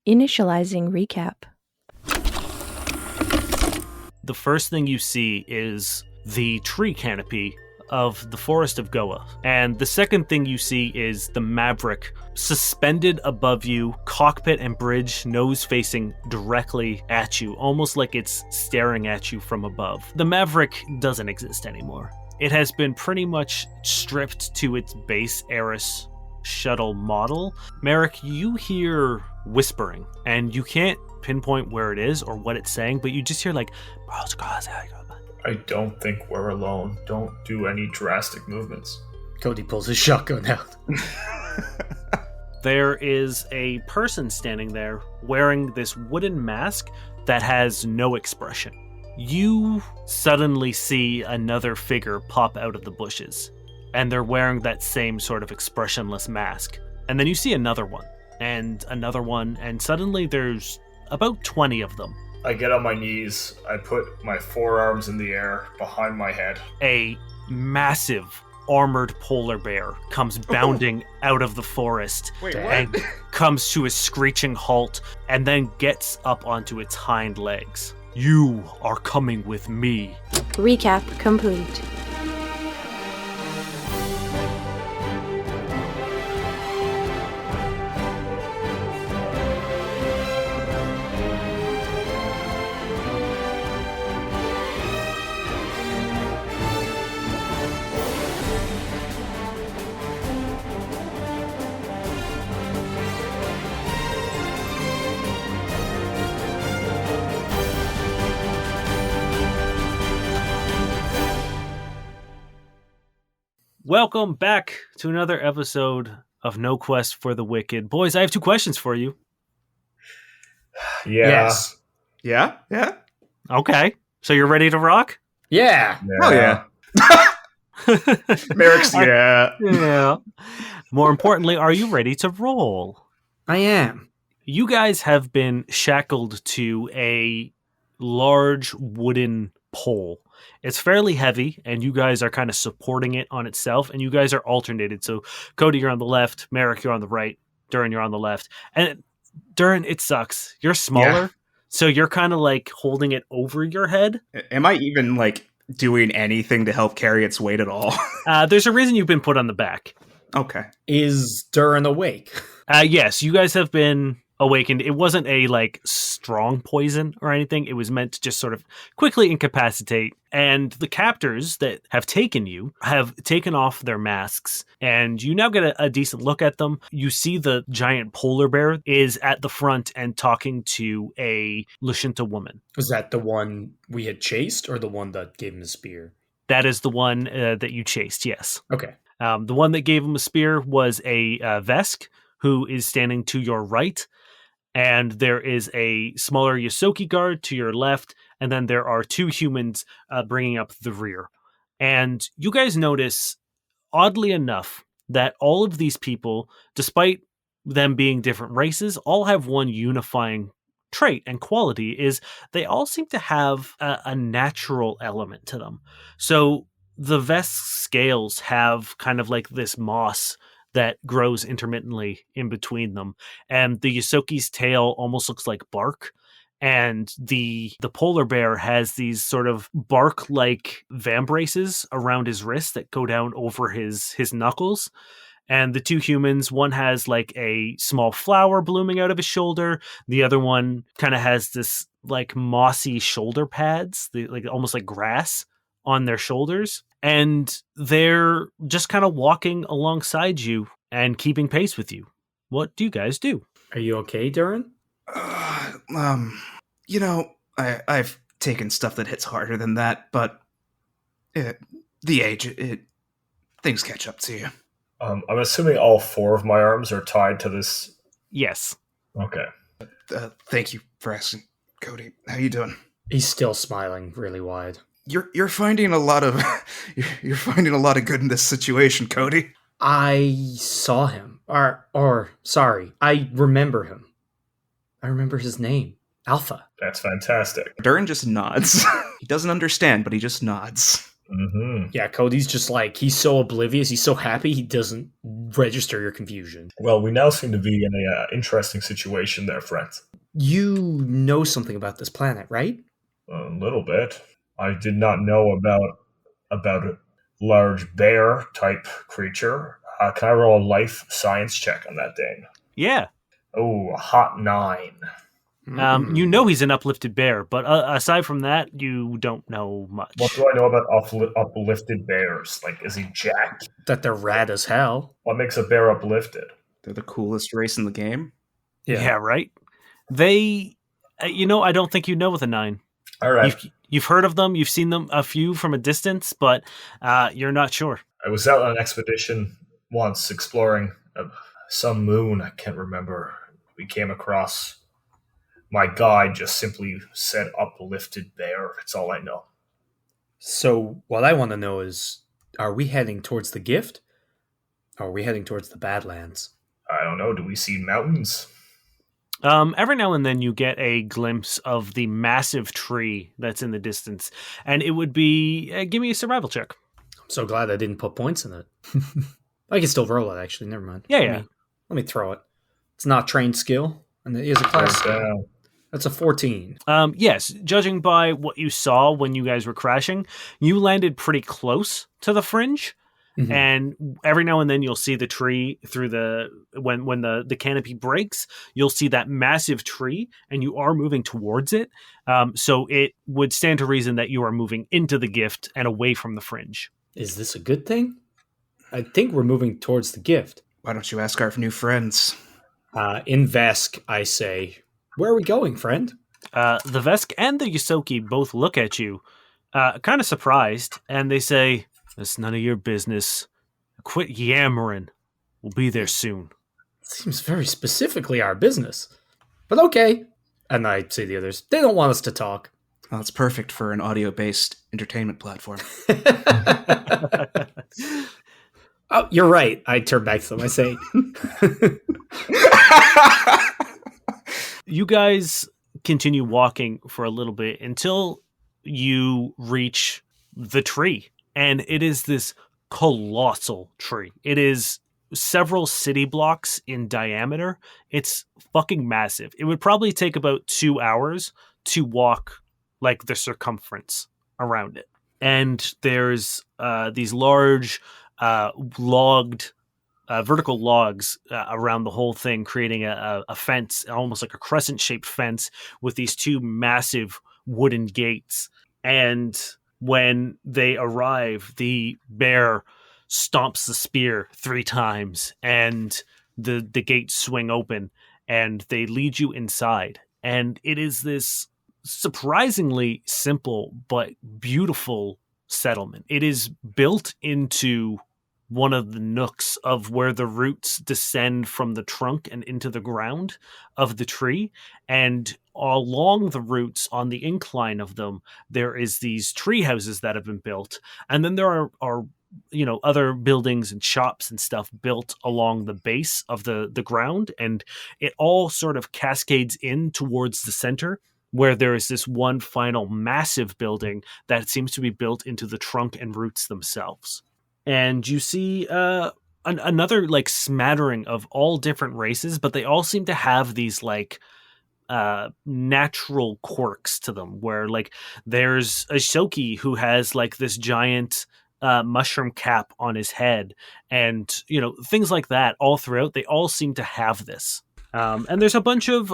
Initializing recap. The first thing you see is the tree canopy of the Forest of Goa. And the second thing you see is the Maverick suspended above you, cockpit and bridge, nose facing directly at you, almost like it's staring at you from above. The Maverick doesn't exist anymore. It has been pretty much stripped to its base Eris shuttle model. Merrick, you hear whispering, and you can't pinpoint where it is or what it's saying, but you just hear like, I don't think we're alone. Don't do any drastic movements. Cody pulls his shotgun out. There is a person standing there wearing this wooden mask that has no expression. You suddenly see another figure pop out of the bushes, and they're wearing that same sort of expressionless mask. And then you see another one, and suddenly there's about 20 of them. I get on my knees, I put my forearms in the air behind my head. A massive armored polar bear comes bounding out of the forest. Wait, what? And comes to a screeching halt and then gets up onto its hind legs. You are coming with me. Recap complete. Welcome back to another episode of No Quest for the Wicked. Boys, I have 2 questions for you. Yeah. Yes. Yeah? Okay, so you're ready to rock? Yeah. Oh, yeah. Merrick's, yeah. Yeah. More importantly, are you ready to roll? I am. You guys have been shackled to a large wooden pole. It's fairly heavy, and you guys are kind of supporting it on itself, and you guys are alternated. So, Cody, you're on the left. Merrick, you're on the right. Durrin, you're on the left. And Durrin, it sucks. You're smaller, so you're kind of like holding it over your head. Am I even, like, doing anything to help carry its weight at all? There's a reason you've been put on the back. Okay. Is Durrin awake? Yes, you guys have been awakened. It wasn't a like strong poison or anything. It was meant to just sort of quickly incapacitate. And the captors that have taken you have taken off their masks, and you now get a decent look at them. You see the giant polar bear is at the front and talking to a Lashinta woman. Was that the one we had chased, or the one that gave him a spear? That is the one that you chased, yes. Okay. The one that gave him a spear was a Vesk, who is standing to your right. And there is a smaller Yosoki guard to your left, and then there are 2 humans bringing up the rear. And you guys notice, oddly enough, that all of these people, despite them being different races, all have one unifying trait and quality, is they all seem to have a natural element to them. So the Vest's scales have kind of like this moss that grows intermittently in between them. And the Yosoki's tail almost looks like bark. And the polar bear has these sort of bark-like vambraces around his wrists that go down over his knuckles. And the 2 humans, one has like a small flower blooming out of his shoulder. The other one kind of has this like mossy shoulder pads, like almost like grass on their shoulders. And they're just kind of walking alongside you and keeping pace with you. What do you guys do? Are you okay, Durrin? You know, I've taken stuff that hits harder than that, but the age, things catch up to you. I'm assuming all 4 of my arms are tied to this. Yes. Okay. Thank you for asking, Cody. How you doing? He's still smiling really wide. You're finding a lot of you're finding a lot of good in this situation, Cody. I saw him. Sorry, I remember him. I remember his name. Alpha. That's fantastic. Durrin just nods. He doesn't understand, but he just nods. Mm-hmm. Yeah, Cody's just like, he's so oblivious, he's so happy, he doesn't register your confusion. Well, we now seem to be in a interesting situation there, friends. You know something about this planet, right? A little bit. I did not know about a large bear type creature. Can I roll a life science check on that thing? Yeah. Oh, a hot 9. You know he's an uplifted bear, but aside from that, you don't know much. What do I know about uplifted bears? Like, is he jacked? That they're rad as hell. What makes a bear uplifted? They're the coolest race in the game. Yeah, right? They, I don't think you know with a 9. All right. You've heard of them, you've seen them a few from a distance, but you're not sure. I was out on an expedition once exploring some moon. I can't remember. We came across. My guide just simply said uplifted bear. That's all I know. So, what I want to know is, are we heading towards the gift? Or are we heading towards the Badlands? I don't know. Do we see mountains? Every now and then you get a glimpse of the massive tree that's in the distance, and it would be, give me a survival check. I'm so glad I didn't put points in it. I can still roll it, actually. Never mind. Yeah. Let me throw it. It's not trained skill, and it is a class. Down. That's a 14. Yes, judging by what you saw when you guys were crashing, you landed pretty close to the fringe. Mhm. And every now and then you'll see the tree through when the canopy breaks, you'll see that massive tree, and you are moving towards it. So it would stand to reason that you are moving into the gift and away from the fringe. Is this a good thing? I think we're moving towards the gift. Why don't you ask our new friends? In Vesk, I say, where are we going, friend? The Vesk and the Yosoki both look at you, kind of surprised, and they say, "It's none of your business. Quit yammering. We'll be there soon." Seems very specifically our business. But okay. And I say the others, they don't want us to talk. Well, it's perfect for an audio-based entertainment platform. Oh, you're right. I turn back to them. I say, You guys continue walking for a little bit until you reach the tree. And it is this colossal tree. It is several city blocks in diameter. It's fucking massive. It would probably take about 2 hours to walk like the circumference around it. And there's these large vertical logs around the whole thing, creating a fence, almost like a crescent-shaped fence with these 2 massive wooden gates. And when they arrive, the bear stomps the spear 3 times, and the gates swing open, and they lead you inside. And it is this surprisingly simple but beautiful settlement. It is built into one of the nooks of where the roots descend from the trunk and into the ground of the tree. And along the roots, on the incline of them, there is these tree houses that have been built. And then there are other buildings and shops and stuff built along the base of the ground. And it all sort of cascades in towards the center, where there is this one final massive building that seems to be built into the trunk and roots themselves. And you see another like smattering of all different races, but they all seem to have these like natural quirks to them, where like there's a Shoki who has like this giant mushroom cap on his head, and things like that all throughout. They all seem to have this. And there's a bunch of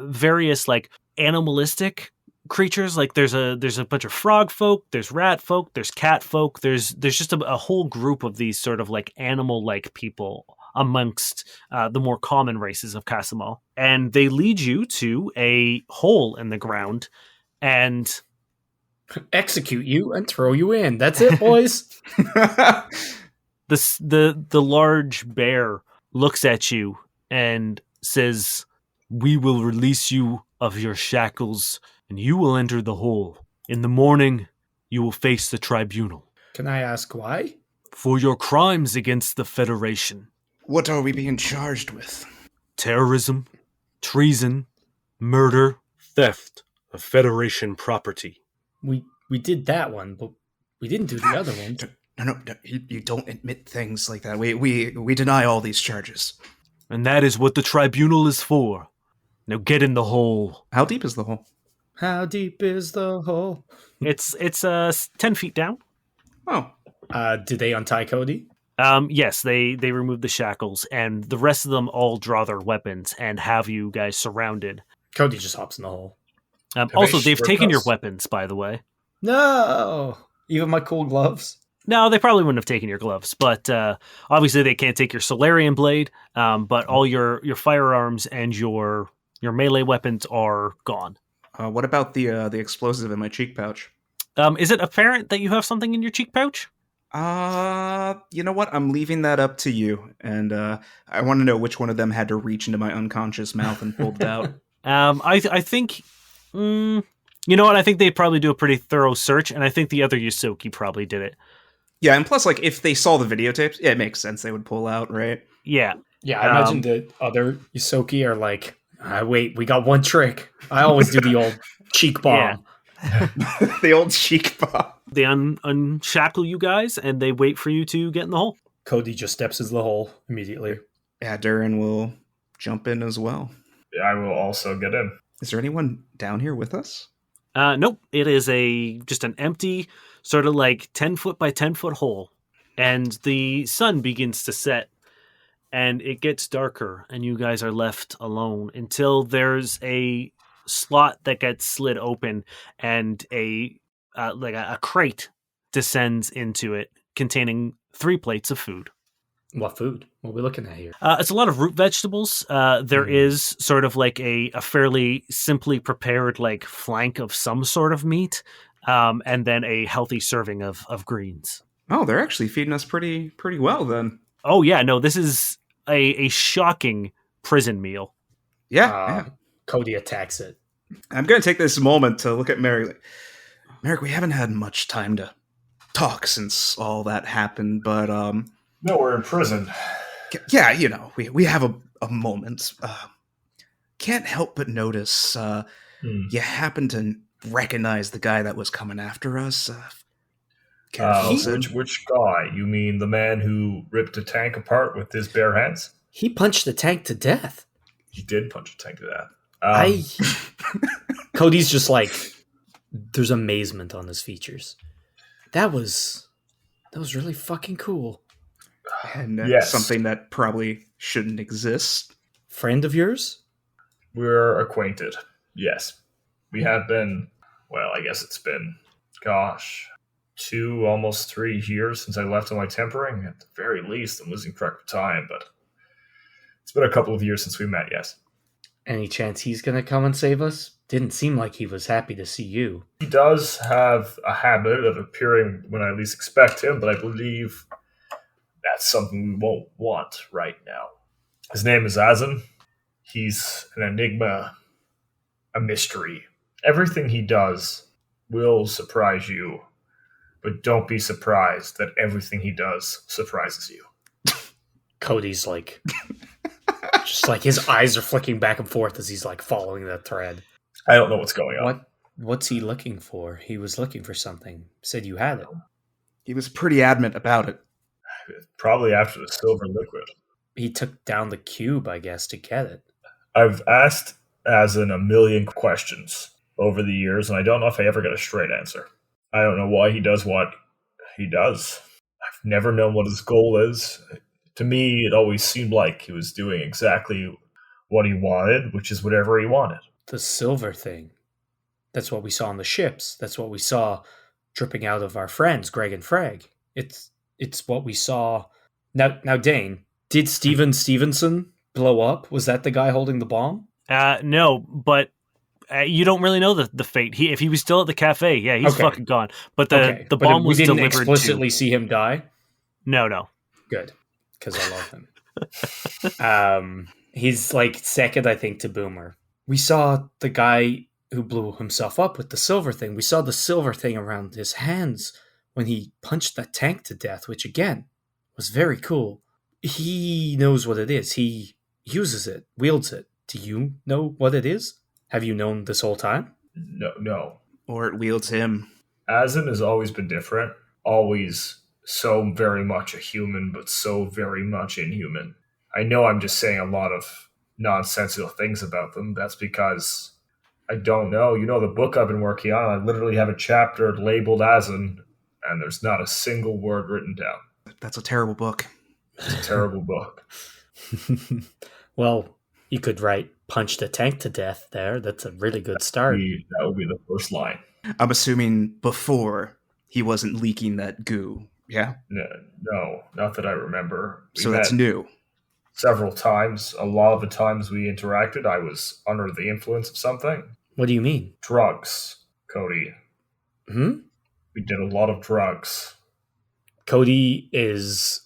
various like animalistic creatures. Like there's a bunch of frog folk, there's rat folk, there's cat folk, there's just a whole group of these sort of like animal like people amongst the more common races of Casamal. And they lead you to a hole in the ground and execute you and throw you in. That's it, boys. the large bear looks at you and says, "We will release you of your shackles, and you will enter the hole. In the morning, you will face the tribunal. Can I ask why? For your crimes against the Federation. What are we being charged with? Terrorism, treason, murder, theft of Federation property." We did that one, but We didn't do the other ones. No, you don't admit things like that. We deny all these charges. And that is what the tribunal is for. Now get in the hole. How deep is the hole? How deep is the hole? It's 10 feet down. Oh, Did they untie Cody? Yes, they remove the shackles, and the rest of them all draw their weapons and have you guys surrounded. Cody just hops in the hole. Also, they've stripped taken your us? weapons, by the way. No! Even my cool gloves? No, they probably wouldn't have taken your gloves, but obviously they can't take your Solarian blade. But all your firearms and your melee weapons are gone. what about the explosive in my cheek pouch? Is it apparent that you have something in your cheek pouch? You know what? I'm leaving that up to you, and I want to know which one of them had to reach into my unconscious mouth and pull it out. I think. You know what? I think they probably do a pretty thorough search, and I think the other Yusoki probably did it. Yeah, and plus, like, if they saw the videotapes, it makes sense they would pull out, right? Yeah. Yeah, I imagine the other Yusoki are like, wait, we got one trick. I always do the old cheek bomb. Yeah. The old cheek bomb. They unshackle you guys, and they wait for you to get in the hole. Cody just steps into the hole immediately. Yeah, Durrin will jump in as well. I will also get in. Is there anyone down here with us? Nope. It is just an empty, sort of like 10-foot by 10-foot hole. And the sun begins to set, and it gets darker, and you guys are left alone until there's a slot that gets slid open, and a crate descends into it, containing 3 plates of food. What food? What are we looking at here? It's a lot of root vegetables. There is sort of like a fairly simply prepared like flank of some sort of meat, and then a healthy serving of greens. Oh, they're actually feeding us pretty well then. Oh yeah, no, this is a shocking prison meal. Yeah. Cody attacks it. I'm going to take this moment to look at Merrick. Merrick, we haven't had much time to talk since all that happened, but No, we're in prison. yeah, you know, we have a moment. Can't help but notice you happen to recognize the guy that was coming after us. Which guy? You mean the man who ripped a tank apart with his bare hands? He punched the tank to death. He did punch a tank to death. Cody's just like, there's amazement on his features. That was really fucking cool. And Yes. something that probably shouldn't exist. Friend of yours? We're acquainted. Yes. We have been, well, I guess it's been, 2, almost 3 years since I left on my tempering. At the very least, I'm losing track of time, but it's been a couple of years since we met, yes. Any chance he's gonna come and save us? Didn't seem like he was happy to see you. He does have a habit of appearing when I least expect him, but I believe that's something we won't want right now. His name is Azan. He's an enigma, a mystery. Everything he does will surprise you, but don't be surprised that everything he does surprises you. Cody's like, just like his eyes are flicking back and forth as he's like following the thread. I don't know what's going on. What's he looking for? He was looking for something. Said you had it. He was pretty adamant about it. Probably after the silver liquid. He took down the cube, I guess, to get it. I've asked Azan a million questions over the years, and I don't know if I ever get a straight answer. I don't know why he does what he does. I've never known what his goal is. To me, it always seemed like he was doing exactly what he wanted, which is whatever he wanted. The silver thing. That's what we saw on the ships. That's what we saw dripping out of our friends, Greg and Frag. It's what we saw. Now, Dane, did Steven Stevenson blow up? Was that the guy holding the bomb? No, but you don't really know the fate. If he was still at the cafe, yeah, he's fucking gone. But the bomb was delivered. We didn't explicitly see him die? No. Good, because I love him. He's like second, I think, to Boomer. We saw the guy who blew himself up with the silver thing. We saw the silver thing around his hands when he punched that tank to death, which again was very cool. He knows what it is. He uses it, wields it. Do you know what it is? Have you known this whole time? No. Or it wields him. Azan has always been different. always so very much a human, but so very much inhuman. I know I'm just saying a lot of nonsensical things about them. That's because I don't know. You know, the book I've been working on, I literally have a chapter labeled as and there's not a single word written down. That's a terrible book. It's a terrible book. Well, you could write "punch the tank to death" there. That's a really good start. That would be the first line. I'm assuming before he wasn't leaking that goo. Yeah? No, not that I remember. So that's new. Several times. A lot of the times we interacted, I was under the influence of something. What do you mean? Drugs, Cody. Hmm? We did a lot of drugs. Cody is...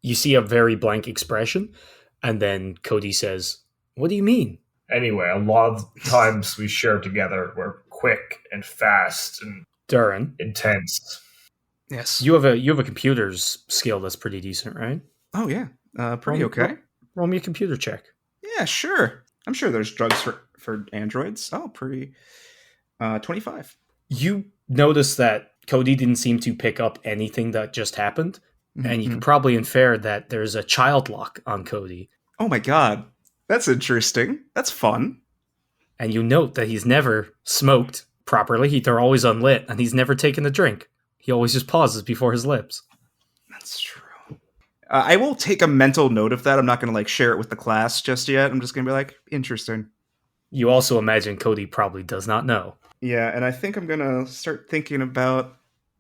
You see a very blank expression, and then Cody says, "What do you mean?" Anyway, a lot of times we shared together were quick and fast and Durrin, Yes. intense. you have a computer's skill that's pretty decent, right? Oh, yeah. Pretty okay. Roll me a computer check. Yeah, sure. I'm sure there's drugs for androids. Oh, pretty. 25. You notice that Cody didn't seem to pick up anything that just happened, and you can probably infer that there's a child lock on Cody. Oh my god. That's interesting. That's fun. And you note that he's never smoked properly. They're always unlit, and he's never taken a drink. He always just pauses before his lips. That's true. I will take a mental note of that. I'm not going to share it with the class just yet. I'm just going to be like, interesting. You also imagine Cody probably does not know. Yeah, and I think I'm going to start thinking about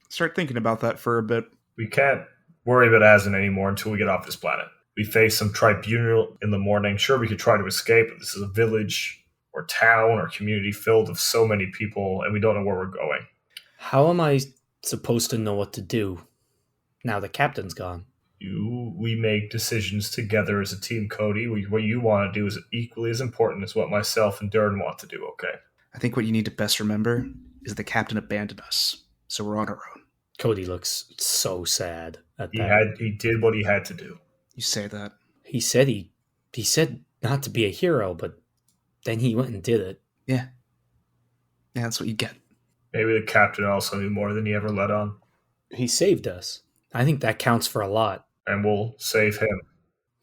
that for a bit. We can't worry about Asin anymore until we get off this planet. We face some tribunal in the morning. Sure, we could try to escape, but this is a village or town or community filled with so many people, and we don't know where we're going. How am I supposed to know what to do now the captain's gone? We make decisions together as a team, Cody. What you want to do is equally as important as what myself and Durrin want to do, okay? I think what you need to best remember is the captain abandoned us, so we're on our own. Cody looks so sad at that. He did what he had to do. You say that. He said not to be a hero, but then he went and did it. Yeah. Yeah, that's what you get. Maybe the captain also knew more than he ever let on. He saved us. I think that counts for a lot. And we'll save him.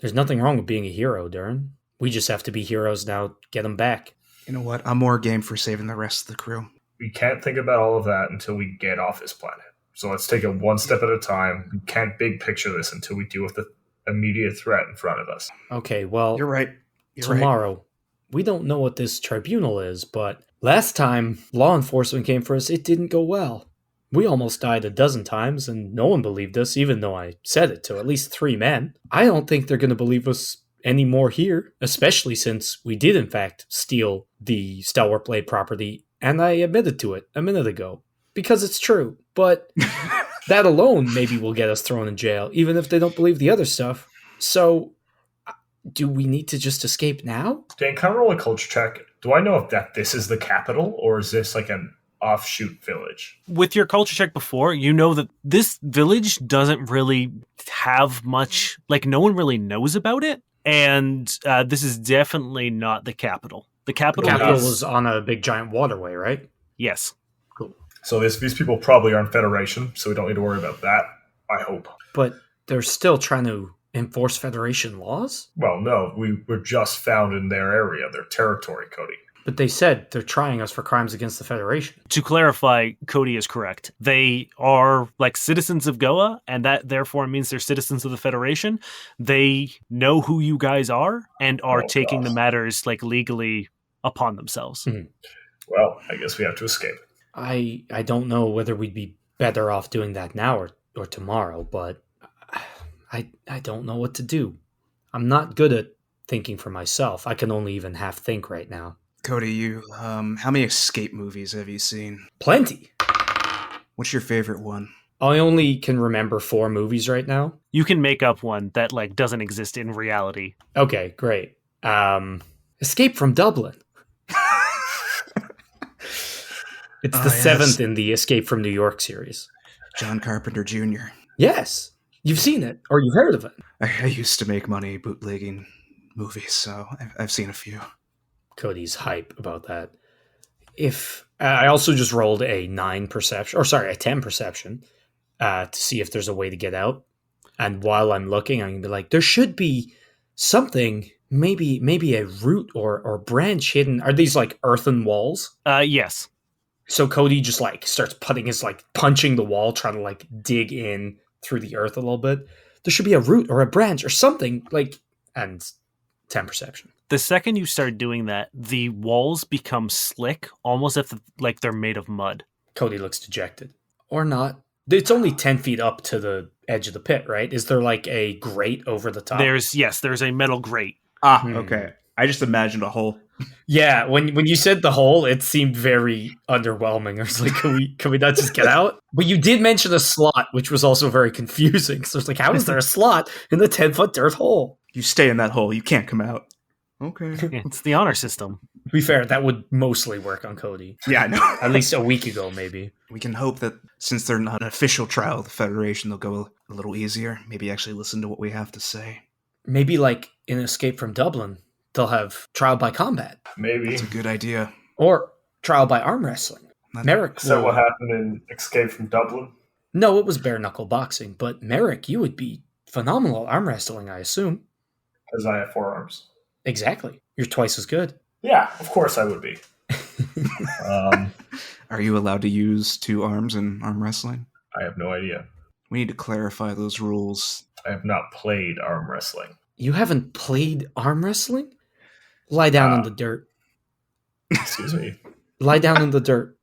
There's nothing wrong with being a hero, Durrin. We just have to be heroes now. Get him back. You know what? I'm more game for saving the rest of the crew. We can't think about all of that until we get off this planet. So let's take it one step at a time. We can't big picture this until we deal with the immediate threat in front of us. Okay, well, You're right. tomorrow, we don't know what this tribunal is, but last time law enforcement came for us, it didn't go well. We almost died a dozen times, and no one believed us, even though I said it to at least 3 men. I don't think they're going to believe us anymore here, especially since we did, in fact, steal the Stalwart Blade property, and I admitted to it a minute ago. Because it's true. But that alone maybe will get us thrown in jail, even if they don't believe the other stuff. So, do we need to just escape now? Dan, can I roll a culture check? Do I know if this is the capital, or is this like an offshoot village? With your culture check before, you know that this village doesn't really have much, no one really knows about it, and this is definitely not the capital. The capital was on a big giant waterway, right? Yes. Cool. So these people probably aren't Federation, so we don't need to worry about that, I hope. But they're still trying to enforce Federation laws? Well, no, we were just found in their area, their territory, Cody. But they said they're trying us for crimes against the Federation. To clarify, Cody is correct. They are citizens of Goa, and that therefore means they're citizens of the Federation. They know who you guys are and are taking the matters legally upon themselves. Mm-hmm. Well, I guess we have to escape. I don't know whether we'd be better off doing that now or tomorrow, but I don't know what to do. I'm not good at thinking for myself. I can only even half think right now. Cody, how many escape movies have you seen? Plenty. What's your favorite one? I only can remember 4 movies right now. You can make up one that doesn't exist in reality. Okay, great. Escape from Dublin. It's the 7th in the Escape from New York series. John Carpenter Jr. Yes. You've seen it, or you've heard of it. I used to make money bootlegging movies, so I've seen a few. Cody's hype about that. If I also just rolled a 10 perception. to see if there's a way to get out. And while I'm looking, I'm going to be like, there should be something, maybe a root or branch hidden. Are these like earthen walls? Yes. So Cody just like starts punching the wall, trying to like dig in through the earth a little bit. There should be a root or a branch or something and 10 perception. The second you start doing that, the walls become slick, almost as if like they're made of mud. Cody looks dejected. Or not. It's only 10 feet up to the edge of the pit, right? Is there like a grate over the top? There's a metal grate. Okay. I just imagined a hole. Yeah, when you said the hole, it seemed very underwhelming. I was like, can we not just get out? But you did mention a slot, which was also very confusing. So it's like, how is there a slot in the 10-foot dirt hole? You stay in that hole. You can't come out. Okay. It's the honor system. To be fair, that would mostly work on Cody. Yeah, I know. At least a week ago, maybe. We can hope that since they're not an official trial of the Federation, they'll go a little easier. Maybe actually listen to what we have to say. Maybe like in Escape from Dublin, they'll have trial by combat. Maybe. That's a good idea. Or trial by arm wrestling. Merrick. Is that what happened in Escape from Dublin? No, it was bare knuckle boxing. But Merrick, you would be phenomenal at arm wrestling, I assume. Because I have 4 arms. Exactly. You're twice as good. Yeah, of course I would be. Are you allowed to use 2 arms in arm wrestling? I have no idea. We need to clarify those rules. I have not played arm wrestling. You haven't played arm wrestling? Lie down in the dirt. Excuse me. Lie down in the dirt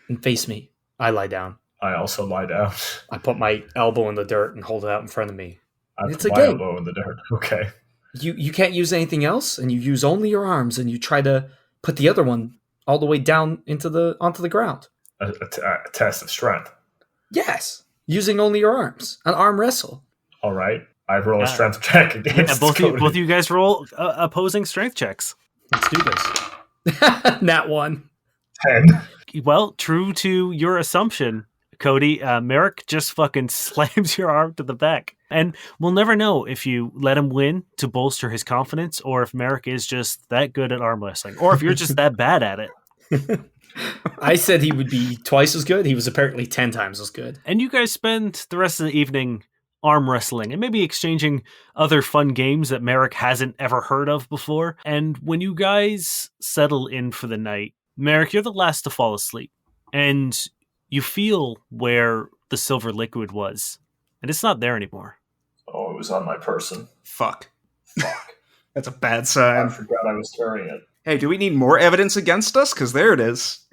and face me. I lie down. I also lie down. I put my elbow in the dirt and hold it out in front of me. I It's put a my game. elbow in the dirt. Okay. You can't use anything else, and you use only your arms, and you try to put the other one all the way down onto the ground. A test of strength. Yes, using only your arms. An arm wrestle. All right. I roll a strength check against Both Cody. of you guys roll opposing strength checks. Let's do this. Nat 1. 10. Well, true to your assumption, Cody, Merrick just fucking slams your arm to the back. And we'll never know if you let him win to bolster his confidence, or if Merrick is just that good at arm wrestling, or if you're just that bad at it. I said he would be twice as good. He was apparently 10 times as good. And you guys spend the rest of the evening arm wrestling and maybe exchanging other fun games that Merrick hasn't ever heard of before. And when you guys settle in for the night, Merrick, you're the last to fall asleep. And you feel where the silver liquid was. And it's not there anymore. Oh, it was on my person. Fuck. Fuck. That's a bad I sign. forgot I was carrying it. Hey, do we need more evidence against us? Because there it is.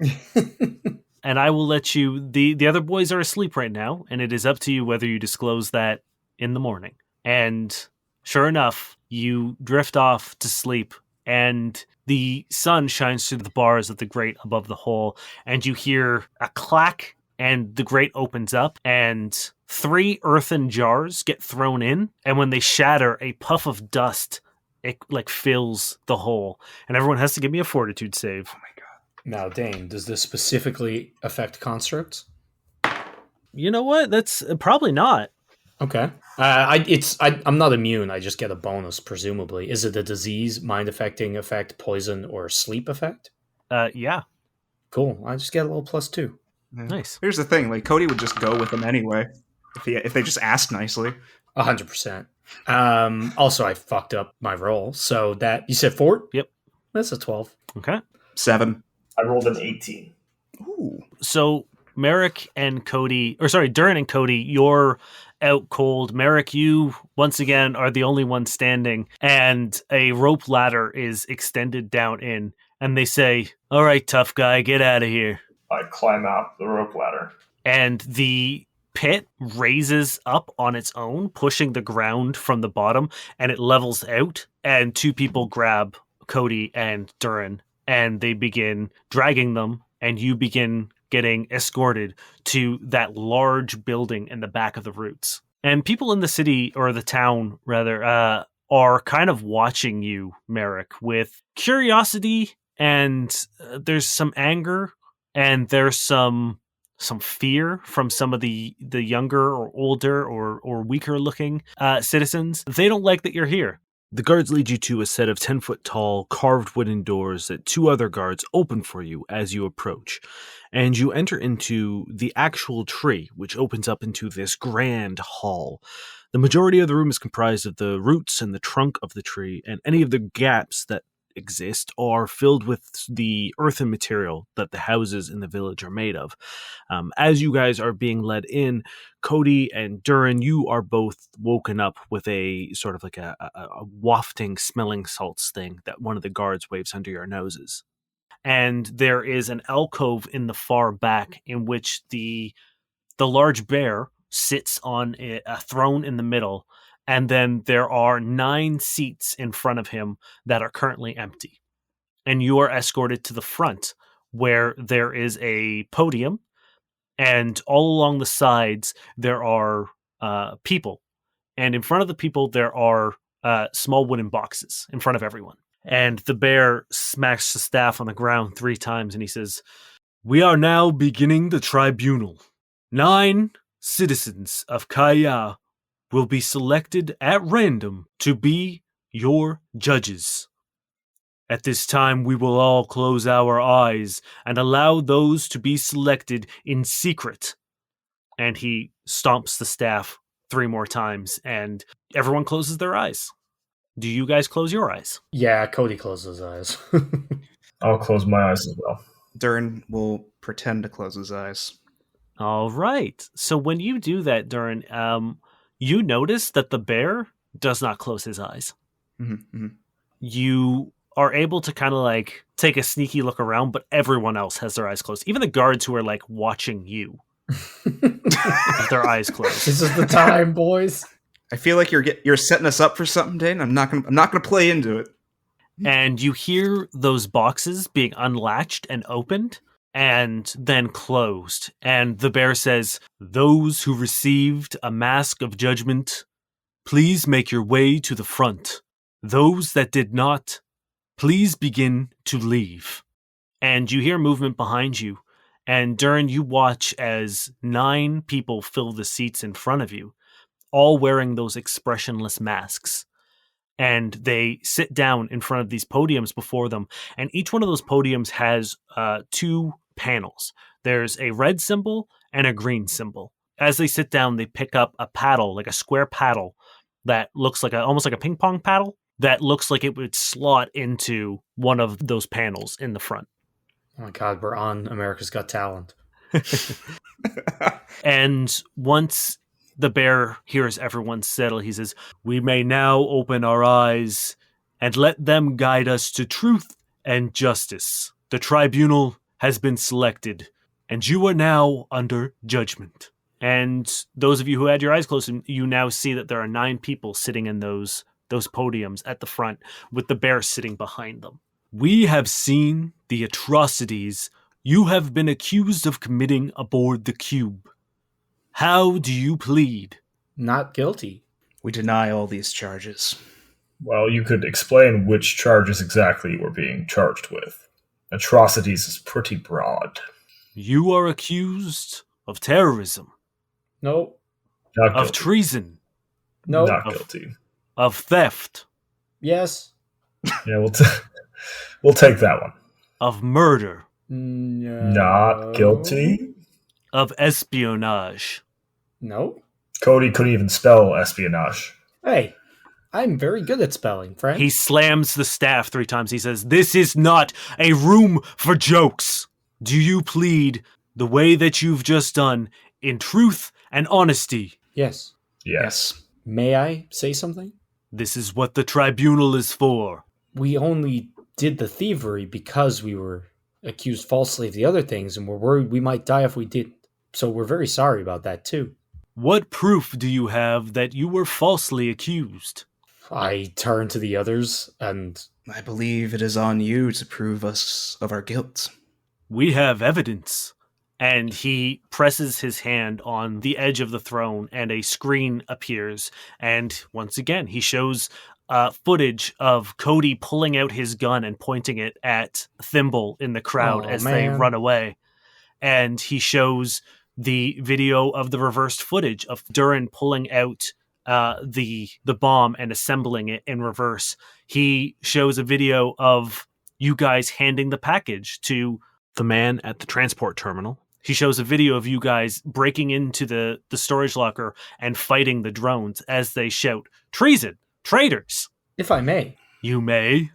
And I will let you... The other boys are asleep right now, and it is up to you whether you disclose that in the morning. And sure enough, you drift off to sleep, and the sun shines through the bars of the grate above the hole, and you hear a clack, and the grate opens up, and 3 earthen jars get thrown in, and when they shatter, a puff of dust fills the hole, and everyone has to give me a fortitude save. Oh my god. Now, Dane, does this specifically affect constructs? You know what? That's probably not. Okay. I'm not immune. I just get a bonus, presumably. Is it a disease, mind-affecting effect, poison, or sleep effect? Yeah. Cool. I just get a little +2. Yeah. Nice. Here's the thing, like Cody would just go with them anyway. If they just asked nicely. 100%. Also, I fucked up my roll. So that... You said 4? Yep. That's a 12. Okay. 7. I rolled an 18. Ooh. So Merrick and Cody, Durrin and Cody, you're out cold. Merrick, you once again are the only one standing, and a rope ladder is extended down in, and they say, "All right, tough guy, get out of here." I climb out the rope ladder. And the pit raises up on its own, pushing the ground from the bottom, and it levels out, and 2 people grab Cody and Durrin, and they begin dragging them, and you begin getting escorted to that large building in the back of the roots. And people in the city, or the town rather, are kind of watching you, Merrick, with curiosity, and there's some anger, and there's some fear from some of the younger or older or weaker looking citizens. They don't like that you're here. The guards lead you to a set of 10-foot tall, carved wooden doors that 2 other guards open for you as you approach. And you enter into the actual tree, which opens up into this grand hall. The majority of the room is comprised of the roots and the trunk of the tree, and any of the gaps that exist are filled with the earthen material that the houses in the village are made of. As you guys are being led in, Cody and Durrin, you are both woken up with a sort of like a wafting smelling salts thing that one of the guards waves under your noses. And there is an alcove in the far back in which the large bear sits on a throne in the middle, and then there are 9 seats in front of him that are currently empty. And you are escorted to the front, where there is a podium, and all along the sides there are people. And in front of the people there are small wooden boxes in front of everyone. And the bear smacks the staff on the ground 3 times, and he says, "We are now beginning the tribunal. 9 citizens of Kaya will be selected at random to be your judges. At this time, we will all close our eyes and allow those to be selected in secret." And he stomps the staff 3 more times, and everyone closes their eyes. Do you guys close your eyes? Yeah, Cody closes his eyes. I'll close my eyes as well. Durrin will pretend to close his eyes. All right. So when you do that, Durrin, you notice that the bear does not close his eyes. Mm-hmm. You are able to kind of like take a sneaky look around, but everyone else has their eyes closed. Even the guards who are like watching you have their eyes closed. This is the time, boys. I feel like you're setting us up for something, Dane. I'm not gonna play into it. And you hear those boxes being unlatched and opened and then closed. And the bear says, "Those who received a mask of judgment, please make your way to the front. Those that did not, please begin to leave." And you hear movement behind you. And Durrin, you watch as 9 people fill the seats in front of you, all wearing those expressionless masks. And they sit down in front of these podiums before them. And each one of those podiums has 2 panels. There's a red symbol and a green symbol. As they sit down, they pick up a paddle, like a square paddle that looks like almost like a ping pong paddle that looks like it would slot into one of those panels in the front. Oh my God, we're on America's Got Talent. And once the bear hears everyone settle, he says, "We may now open our eyes and let them guide us to truth and justice. The tribunal has been selected, and you are now under judgment." And those of you who had your eyes closed, you now see that there are 9 people sitting in those podiums at the front, with the bear sitting behind them. "We have seen the atrocities you have been accused of committing aboard the cube. How do you plead?" Not guilty. We deny all these charges. Well, you could explain which charges exactly you were being charged with. Atrocities is pretty broad. "You are accused of terrorism, No. Not of guilty. treason, No. Not guilty. of theft, Yes. Yeah, we'll take that one. of murder, No. Not guilty. of espionage." No. Cody couldn't even spell espionage. Hey, I'm very good at spelling, friend. He slams the staff 3 times. He says, "This is not a room for jokes. Do you plead the way that you've just done in truth and honesty?" Yes. Yes. May I say something? "This is what the tribunal is for." We only did the thievery because we were accused falsely of the other things, and we're worried we might die if we didn't. So we're very sorry about that, too. "What proof do you have that you were falsely accused?" I turn to the others, and I believe it is on you to prove us of our guilt. "We have evidence." And he presses his hand on the edge of the throne, and a screen appears. And once again, he shows footage of Cody pulling out his gun and pointing it at Thimble in the crowd as they run away. And he shows the video of the reversed footage of Durrin pulling out the bomb and assembling it in reverse. He shows a video of you guys handing the package to the man at the transport terminal. He shows a video of you guys breaking into the storage locker and fighting the drones as they shout, "Treason! Traitors!" If I may. You may.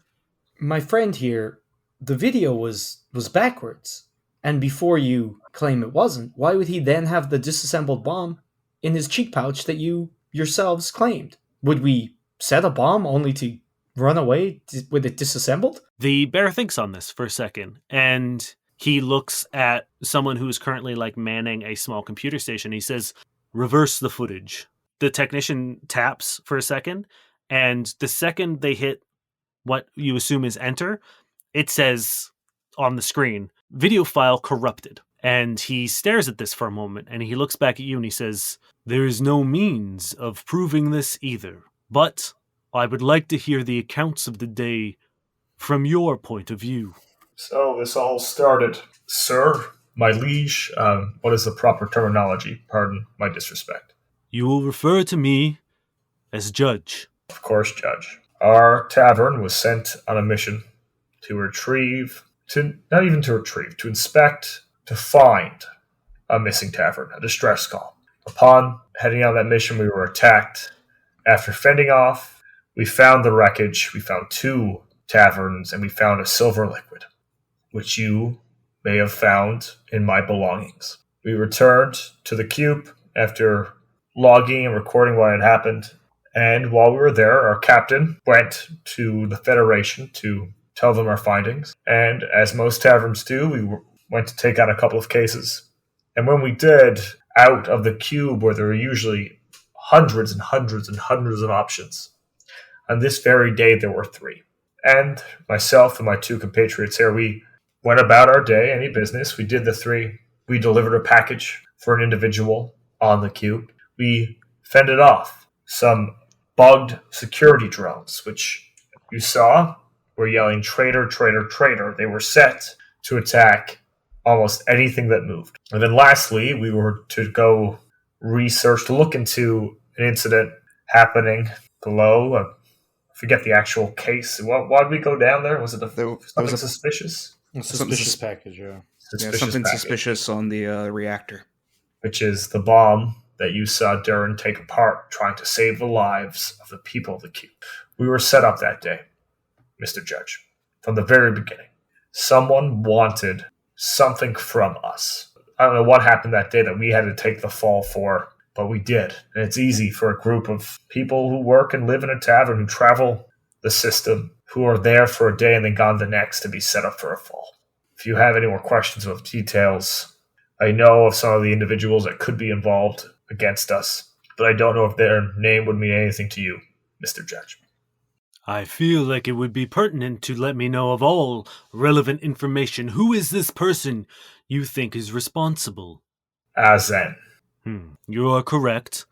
My friend here, the video was backwards. And before you claim it wasn't, why would he then have the disassembled bomb in his cheek pouch that you yourselves claimed? Would we set a bomb only to run away with it disassembled? The bear thinks on this for a second, and he looks at someone who is currently like manning a small computer station. He says, "Reverse the footage." The technician taps for a second, and the second they hit what you assume is enter, it says on the screen, "Video file corrupted." And he stares at this for a moment, and he looks back at you and he says, "There is no means of proving this either, but I would like to hear the accounts of the day from your point of view." So this all started. Sir, my liege, what is the proper terminology? Pardon my disrespect. You will refer to me as Judge. Of course, Judge. Our tavern was sent on a mission to inspect, to find a missing tavern, a distress call. Upon heading on that mission, we were attacked. After fending off, we found the wreckage, we found 2 taverns, and we found a silver liquid, which you may have found in my belongings. We returned to the cube after logging and recording what had happened, and while we were there, our captain went to the Federation to tell them our findings, and as most taverns do, we went to take on a couple of cases. And when we did, out of the cube where there were usually hundreds and hundreds and hundreds of options, on this very day there were 3. And myself and my 2 compatriots here, we went about our day, any business. We did the 3. We delivered a package for an individual on the cube. We fended off some bugged security drones, which you saw were yelling, "Traitor, traitor, traitor." They were set to attack almost anything that moved. And then lastly, we were to go research, to look into an incident happening below. I forget the actual case. Why did we go down there? Was it something suspicious? A suspicious package, yeah. Something suspicious on the reactor. Which is the bomb that you saw Durrin take apart, trying to save the lives of the people of the cube. We were set up that day, Mr. Judge, from the very beginning. Someone wanted something from us. I don't know what happened that day that we had to take the fall for, but we did. And it's easy for a group of people who work and live in a tavern, who travel the system, who are there for a day and then gone the next, to be set up for a fall. If you have any more questions of details, I know of some of the individuals that could be involved against us, but I don't know if their name would mean anything to you, Mr. Judge. I feel like it would be pertinent to let me know of all relevant information. Who is this person you think is responsible? Azen. You are correct.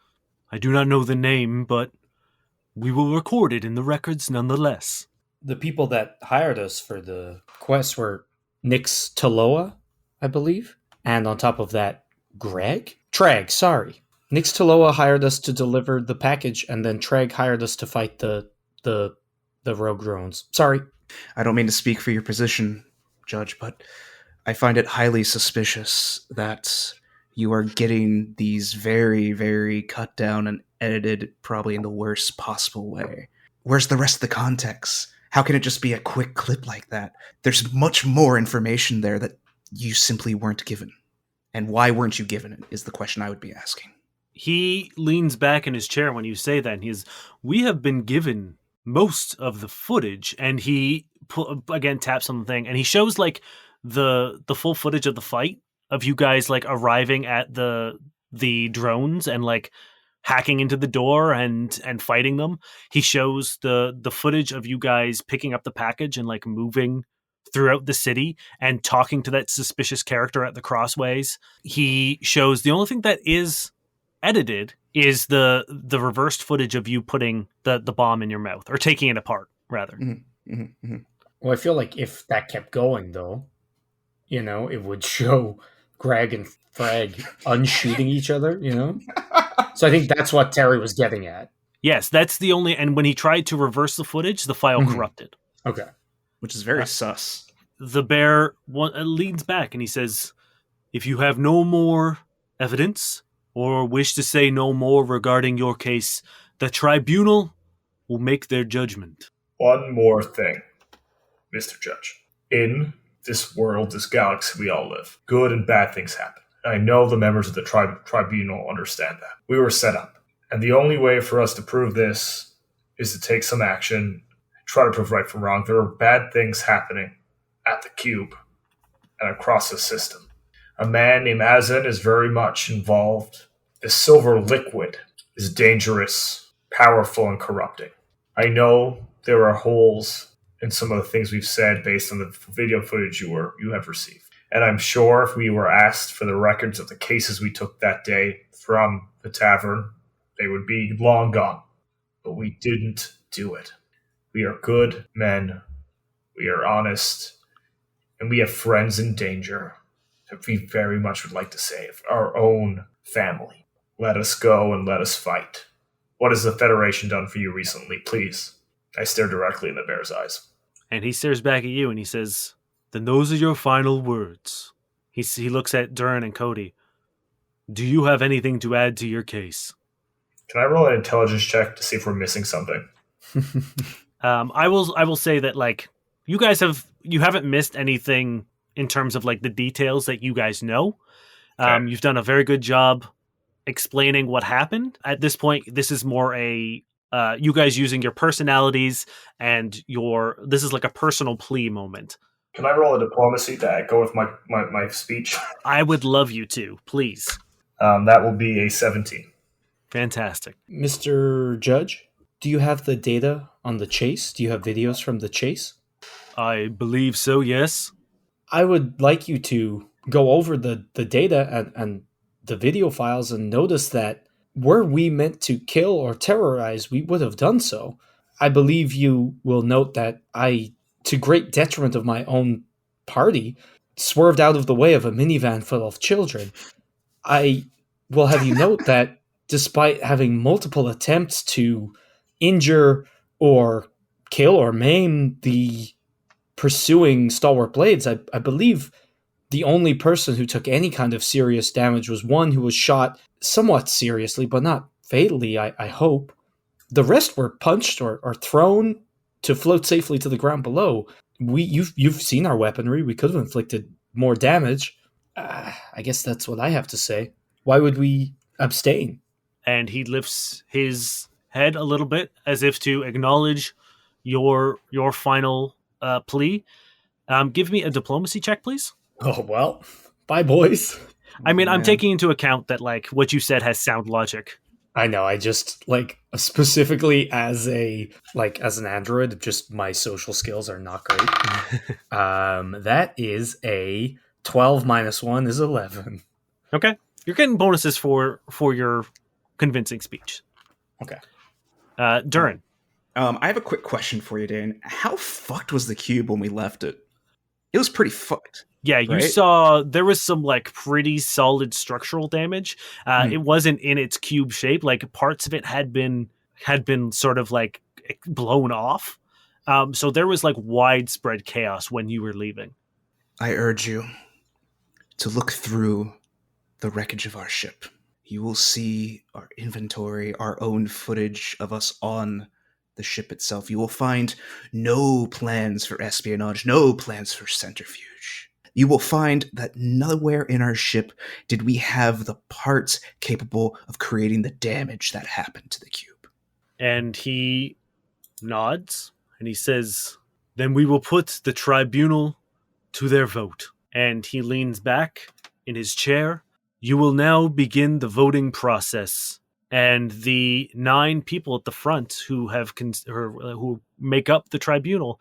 I do not know the name, but we will record it in the records nonetheless. The people that hired us for the quest were Nix Taloa, I believe. And on top of that, Treg, sorry. Nix Taloa hired us to deliver the package, and then Treg hired us to fight the rogue drones. Sorry. I don't mean to speak for your position, Judge, but I find it highly suspicious that you are getting these very, very cut down and edited probably in the worst possible way. Where's the rest of the context? How can it just be a quick clip like that? There's much more information there that you simply weren't given. And why weren't you given it is the question I would be asking. He leans back in his chair when you say that, and we have been given most of the footage, and he again taps on the thing, and he shows like the full footage of the fight, of you guys like arriving at the drones and like hacking into the door and fighting them. He shows the footage of you guys picking up the package and like moving throughout the city and talking to that suspicious character at the crossways. He shows the only thing that is edited is the reversed footage of you putting the bomb in your mouth, or taking it apart rather. Well, I feel like if that kept going though, it would show Greg and Frag unshooting each other, So I think that's what Terry was getting at. Yes, that's the only. And when he tried to reverse the footage, the file corrupted. Okay. Which is very sus. The bear leans back and he says, "If you have no more evidence or wish to say no more regarding your case, the tribunal will make their judgment." One more thing, Mr. Judge. In this world, this galaxy we all live, good and bad things happen. I know the members of the tribunal understand that. We were set up. And the only way for us to prove this is to take some action, try to prove right from wrong. There are bad things happening at the cube and across the system. A man named Azan is very much involved. The silver liquid is dangerous, powerful, and corrupting. I know there are holes in some of the things we've said based on the video footage you have received. And I'm sure if we were asked for the records of the cases we took that day from the tavern, they would be long gone. But we didn't do it. We are good men. We are honest. And we have friends in danger that we very much would like to save. Our own family. Let us go and let us fight. What has the Federation done for you recently? Please. I stare directly in the bear's eyes. And he stares back at you and he says, "Then those are your final words." He looks at Durrin and Cody. "Do you have anything to add to your case?" Can I roll an intelligence check to see if we're missing something? I will say that like you haven't missed anything in terms of like the details that you guys know. Okay. You've done a very good job explaining what happened. At this point, this is more a you guys using your personalities and this is like a personal plea moment. Can I roll a diplomacy to go with my speech? I would love you to, please. That will be a 17. Fantastic. Mr. Judge, do you have the data on the chase? Do you have videos from the chase? I believe so, yes. I would like you to go over the data and the video files and notice that were we meant to kill or terrorize, we would have done so. I believe you will note that I, to great detriment of my own party, swerved out of the way of a minivan full of children. I will have you note that despite having multiple attempts to injure or kill or maim the pursuing Stalwart Blades, I believe the only person who took any kind of serious damage was one who was shot somewhat seriously, but not fatally, I hope. The rest were punched or thrown to float safely to the ground below. You've seen our weaponry. We could have inflicted more damage. I guess that's what I have to say. Why would we abstain? And he lifts his head a little bit as if to acknowledge your final plea. Give me a diplomacy check, please. Oh, well, bye, boys. I mean, I'm taking into account that like what you said has sound logic. I know. I just like specifically as an android, just my social skills are not great. That is a 12 minus 1 is 11. Okay, you're getting bonuses for your convincing speech. Okay, Durrin. I have a quick question for you, Dan. How fucked was the cube when we left it? It was pretty fucked. Yeah, you right? saw there was some like pretty solid structural damage. It wasn't in its cube shape. Like parts of it had been sort of like blown off. So there was like widespread chaos when you were leaving. I urge you to look through the wreckage of our ship. You will see our inventory, our own footage of us on the ship itself. You will find no plans for espionage, no plans for centrifuge. You will find that nowhere in our ship did we have the parts capable of creating the damage that happened to the cube. And he nods and he says, "Then we will put the tribunal to their vote." And he leans back in his chair. "You will now begin the voting process." And the 9 people at the front who who make up the tribunal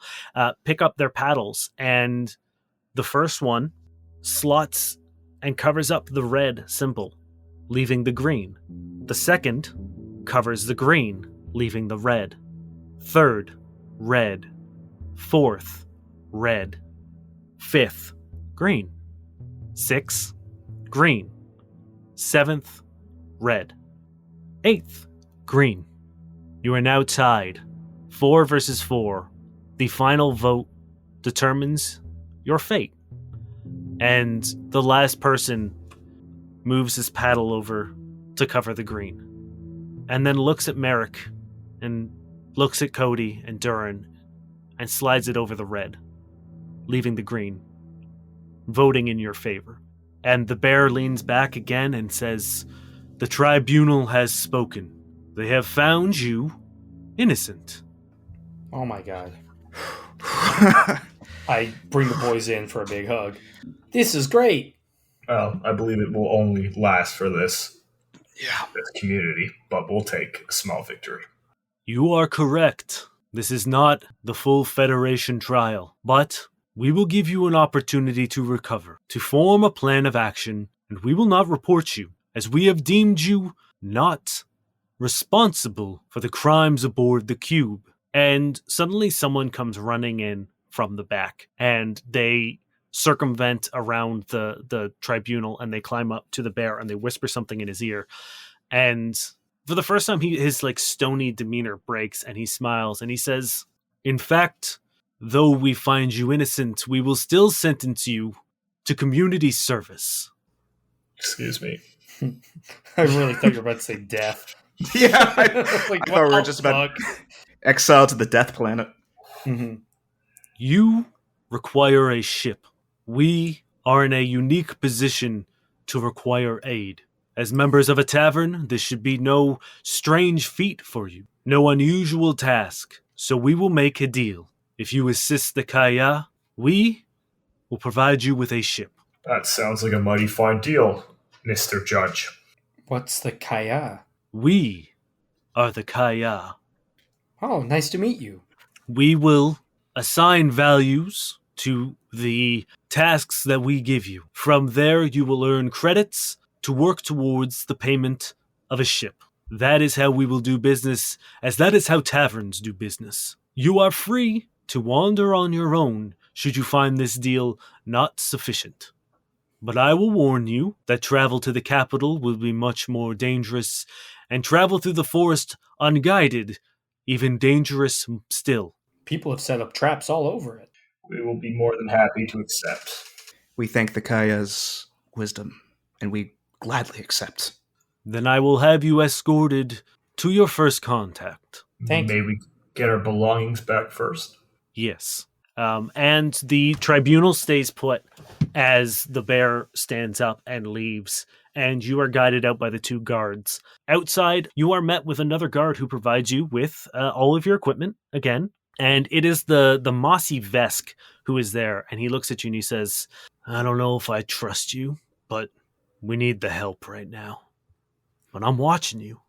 pick up their paddles, and the first one slots and covers up the red symbol, leaving the green. The second covers the green, leaving the red. Third, red. Fourth, red. Fifth, green. Sixth, green. Seventh, red. 8th, green. You are now tied. 4 versus 4. The final vote determines your fate. And the last person moves his paddle over to cover the green. And then looks at Merrick and looks at Cody and Durrin and slides it over the red, leaving the green, voting in your favor. And the bear leans back again and says, "The tribunal has spoken. They have found you innocent." Oh my god. I bring the boys in for a big hug. This is great. Well, I believe it will only last for this Yeah. community, but we'll take a small victory. You are correct. This is not the full Federation trial, but we will give you an opportunity to recover, to form a plan of action, and we will not report you, as we have deemed you not responsible for the crimes aboard the Cube. And suddenly someone comes running in from the back, and they circumvent around the tribunal, and they climb up to the bear, and they whisper something in his ear. And for the first time, his like stony demeanor breaks, and he smiles, and he says, "In fact, though we find you innocent, we will still sentence you to community service." Excuse me. I really thought you were about to say death. Yeah. I Like, thought we were what just the about fuck? exile to the death planet. Mhm. You require a ship. We are in a unique position to require aid. As members of a tavern, this should be no strange feat for you, no unusual task. So we will make a deal. If you assist the Kaya, we will provide you with a ship. That sounds like a mighty fine deal, Mr. Judge. What's the Kaya? We are the Kaya. Oh, nice to meet you. We will assign values to the tasks that we give you. From there, you will earn credits to work towards the payment of a ship. That is how we will do business, as that is how taverns do business. You are free to wander on your own should you find this deal not sufficient. But I will warn you that travel to the capital will be much more dangerous, and travel through the forest unguided, even dangerous still. People have set up traps all over it. We will be more than happy to accept. We thank the Kaya's wisdom, and we gladly accept. Then I will have you escorted to your first contact. Thank May we get our belongings back first? Yes. And the tribunal stays put as the bear stands up and leaves, and you are guided out by the 2 guards. Outside, you are met with another guard who provides you with all of your equipment again, and it is the mossy Vesk who is there, and he looks at you and he says, "I don't know if I trust you, but we need the help right now. But I'm watching you.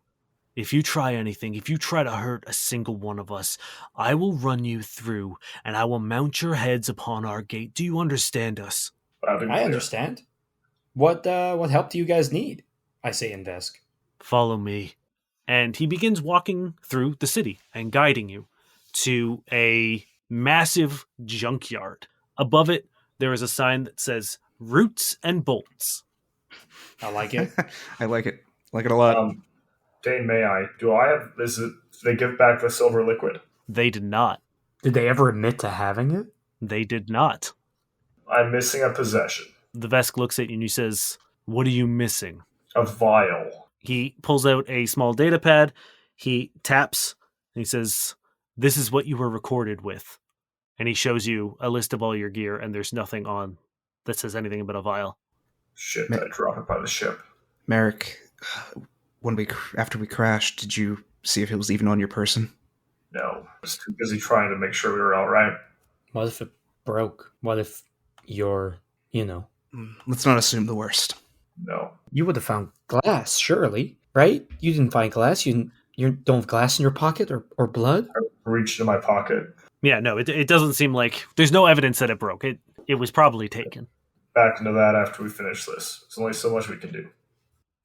If you try anything, if you try to hurt a single one of us, I will run you through, and I will mount your heads upon our gate. Do you understand us?" Loud and I clear. understand. What help do you guys need? I say in Vesk. "Follow me." And he begins walking through the city and guiding you to a massive junkyard. Above it, there is a sign that says "Roots and Bolts." I like it. I like it. Like it a lot. Dane, may I? Do they give back the silver liquid? They did not. Did they ever admit to having it? They did not. I'm missing a possession. The Vesk looks at you and he says, "What are you missing?" A vial. He pulls out a small data pad. He taps and he says, "This is what you were recorded with." And he shows you a list of all your gear, and there's nothing on that says anything about a vial. Shit, I dropped it by the ship. Merrick, after we crashed, did you see if it was even on your person? No, I was too busy trying to make sure we were all right. What if it broke? What if you're, Let's not assume the worst. No. You would have found glass, surely, right? You didn't find glass. You don't have glass in your pocket or blood? I reached in my pocket. Yeah, no, it doesn't seem like there's no evidence that it broke. It was probably taken. Back into that after we finish this. There's only so much we can do.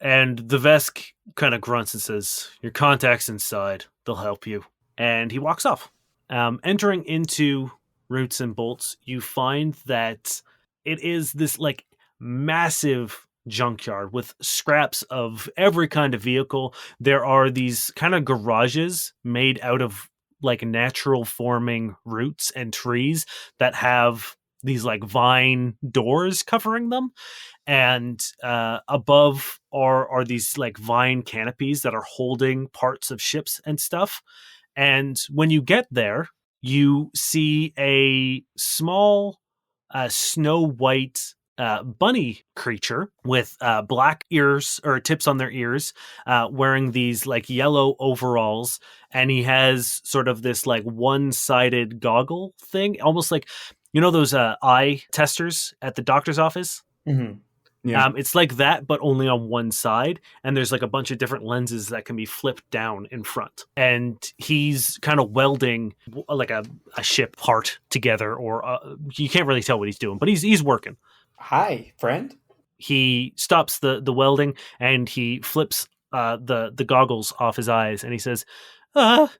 And the Vesk kind of grunts and says, "Your contact's inside. They'll help you." And he walks off. Entering into Roots and Bolts, you find that it is this like massive junkyard with scraps of every kind of vehicle. There are these kind of garages made out of like natural forming roots and trees that have these like vine doors covering them. And above are these like vine canopies that are holding parts of ships and stuff. And when you get there, you see a small snow white bunny creature with black ears or tips on their ears, wearing these like yellow overalls. And he has sort of this like one-sided goggle thing, almost like, you know, those eye testers at the doctor's office? Mm-hmm. Yeah. It's like that, but only on one side. And there's like a bunch of different lenses that can be flipped down in front. And he's kind of welding like a ship part together, or you can't really tell what he's doing, but he's working. Hi, friend. He stops the welding and he flips the goggles off his eyes, and he says, hello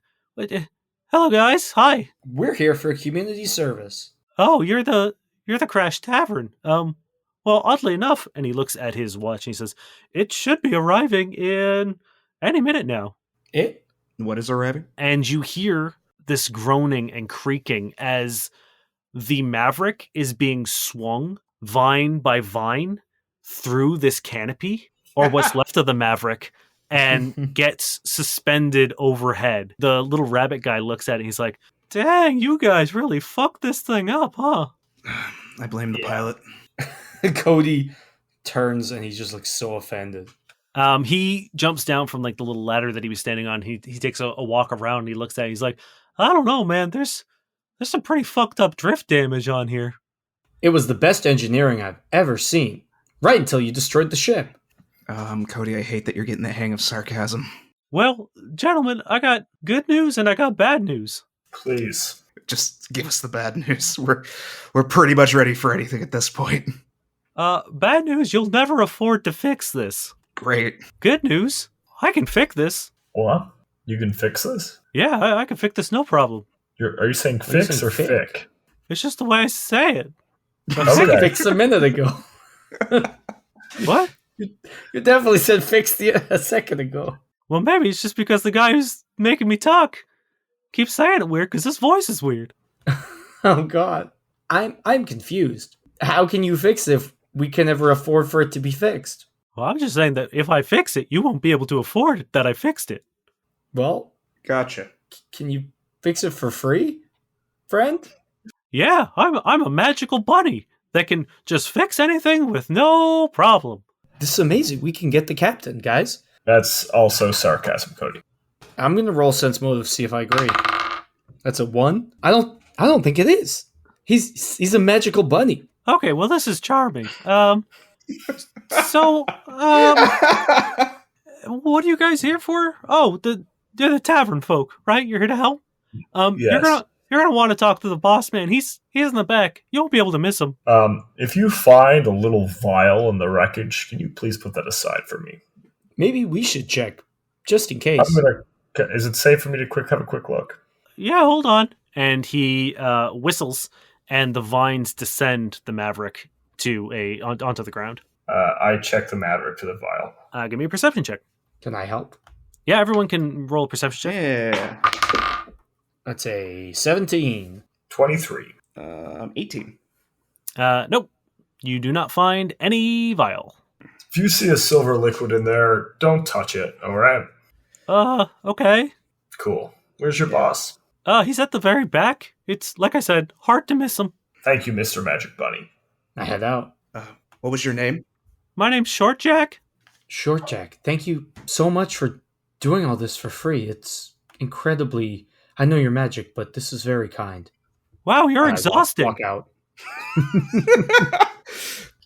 guys, hi. We're here for community service. Oh, you're the Crash Tavern. Well, oddly enough, and he looks at his watch and he says, it should be arriving in any minute now. It? What is arriving? And you hear this groaning and creaking as the Maverick is being swung vine by vine through this canopy, or what's left of the Maverick, and gets suspended overhead. The little rabbit guy looks at it and he's like, dang, you guys really fucked this thing up, huh? I blame the pilot. Cody turns and he just looks so offended. He jumps down from like the little ladder that he was standing on. He takes a walk around and he looks at it. He's like, I don't know, man. There's some pretty fucked up drift damage on here. It was the best engineering I've ever seen. Right until you destroyed the ship. Cody, I hate that you're getting the hang of sarcasm. Well, gentlemen, I got good news and I got bad news. Please. Just give us the bad news. We're pretty much ready for anything at this point. Bad news, you'll never afford to fix this. Great. Good news, I can fix this. What? You can fix this? Yeah, I can fix this, no problem. Are you saying fix or fic? It's just the way I say it. Okay. Fix a minute ago. What? You definitely said fix a second ago. Well, maybe it's just because the guy who's making me talk keeps saying it weird because his voice is weird. Oh God, I'm confused. How can you fix it if we can never afford for it to be fixed? Well, I'm just saying that if I fix it, you won't be able to afford that I fixed it. Well, Gotcha. can you fix it for free, friend? Yeah, I'm a magical bunny that can just fix anything with no problem. This is amazing. We can get the captain, guys. That's also sarcasm, Cody. I'm gonna roll sense motive, see if I agree. That's a 1. I don't think it is. He's a magical bunny. Okay, well, this is charming. What are you guys here for? Oh, you're the tavern folk, right? You're here to help. Yes. You're gonna want to talk to the boss man. He's in the back. You won't be able to miss him. If you find a little vial in the wreckage, can you please put that aside for me? Maybe we should check, just in case. Is it safe for me to have a quick look? Yeah, hold on. And he whistles, and the vines descend the Maverick onto the ground. I check the Maverick to the vial. Give me a perception check. Can I help? Yeah, everyone can roll a perception check. Yeah. That's a 17. 23. 18. Nope. You do not find any vial. If you see a silver liquid in there, don't touch it, alright? Okay. Cool. Where's your boss? He's at the very back. It's, like I said, hard to miss him. Thank you, Mr. Magic Bunny. I head out. What was your name? My name's Short Jack. Short Jack, thank you so much for doing all this for free. It's incredibly... I know you're magic, but this is very kind. Wow, you're I exhausting. Walk out.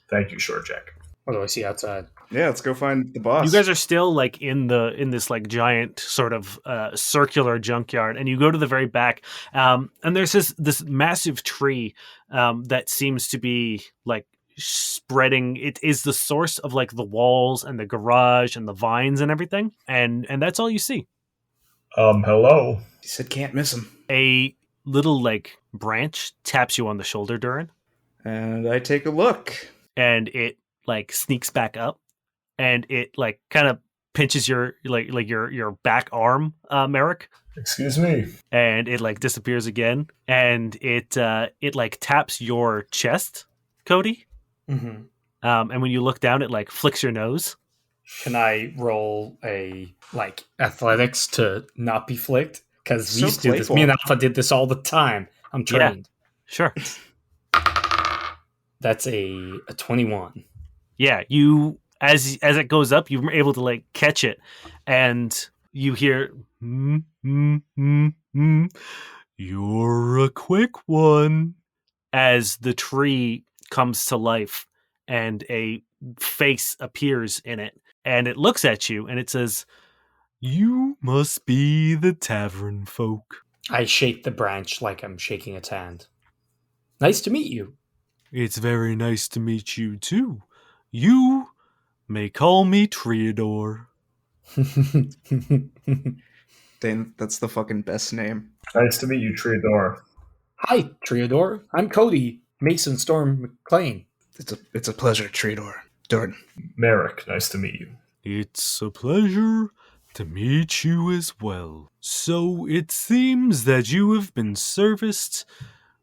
Thank you, Short Jack. What do I see outside? Yeah, let's go find the boss. You guys are still like in this like giant sort of circular junkyard, and you go to the very back, and there's this massive tree that seems to be like spreading. It is the source of like the walls and the garage and the vines and everything, and that's all you see. Hello. He said can't miss him. A little like branch taps you on the shoulder, Durrin, And I take a look. and it like sneaks back up, and it like kind of pinches your your back arm, Merrick, Excuse me. and it like disappears again, and it like taps your chest, Cody. Mm-hmm. And when you look down, it like flicks your nose. Can I roll a like athletics to not be flicked? Because we So used to do this. playful. Me and Alpha did this all the time. I'm Yeah. trained. Sure. That's a 21. Yeah, you as it goes up, you're able to like catch it, and you hear, "You're a quick one," as the tree comes to life, and a face appears in it, and it looks at you, and it says, "You must be the tavern folk." I shake the branch like I'm shaking its hand. Nice to meet you. It's very nice to meet you too. You may call me Triador. Dane, that's the fucking best name. Nice to meet you, Triador. Hi, Triador. I'm Cody, Mason Storm McLean. It's a pleasure, Triador. Durrin. Merrick, nice to meet you. It's a pleasure to meet you as well. So it seems that you have been serviced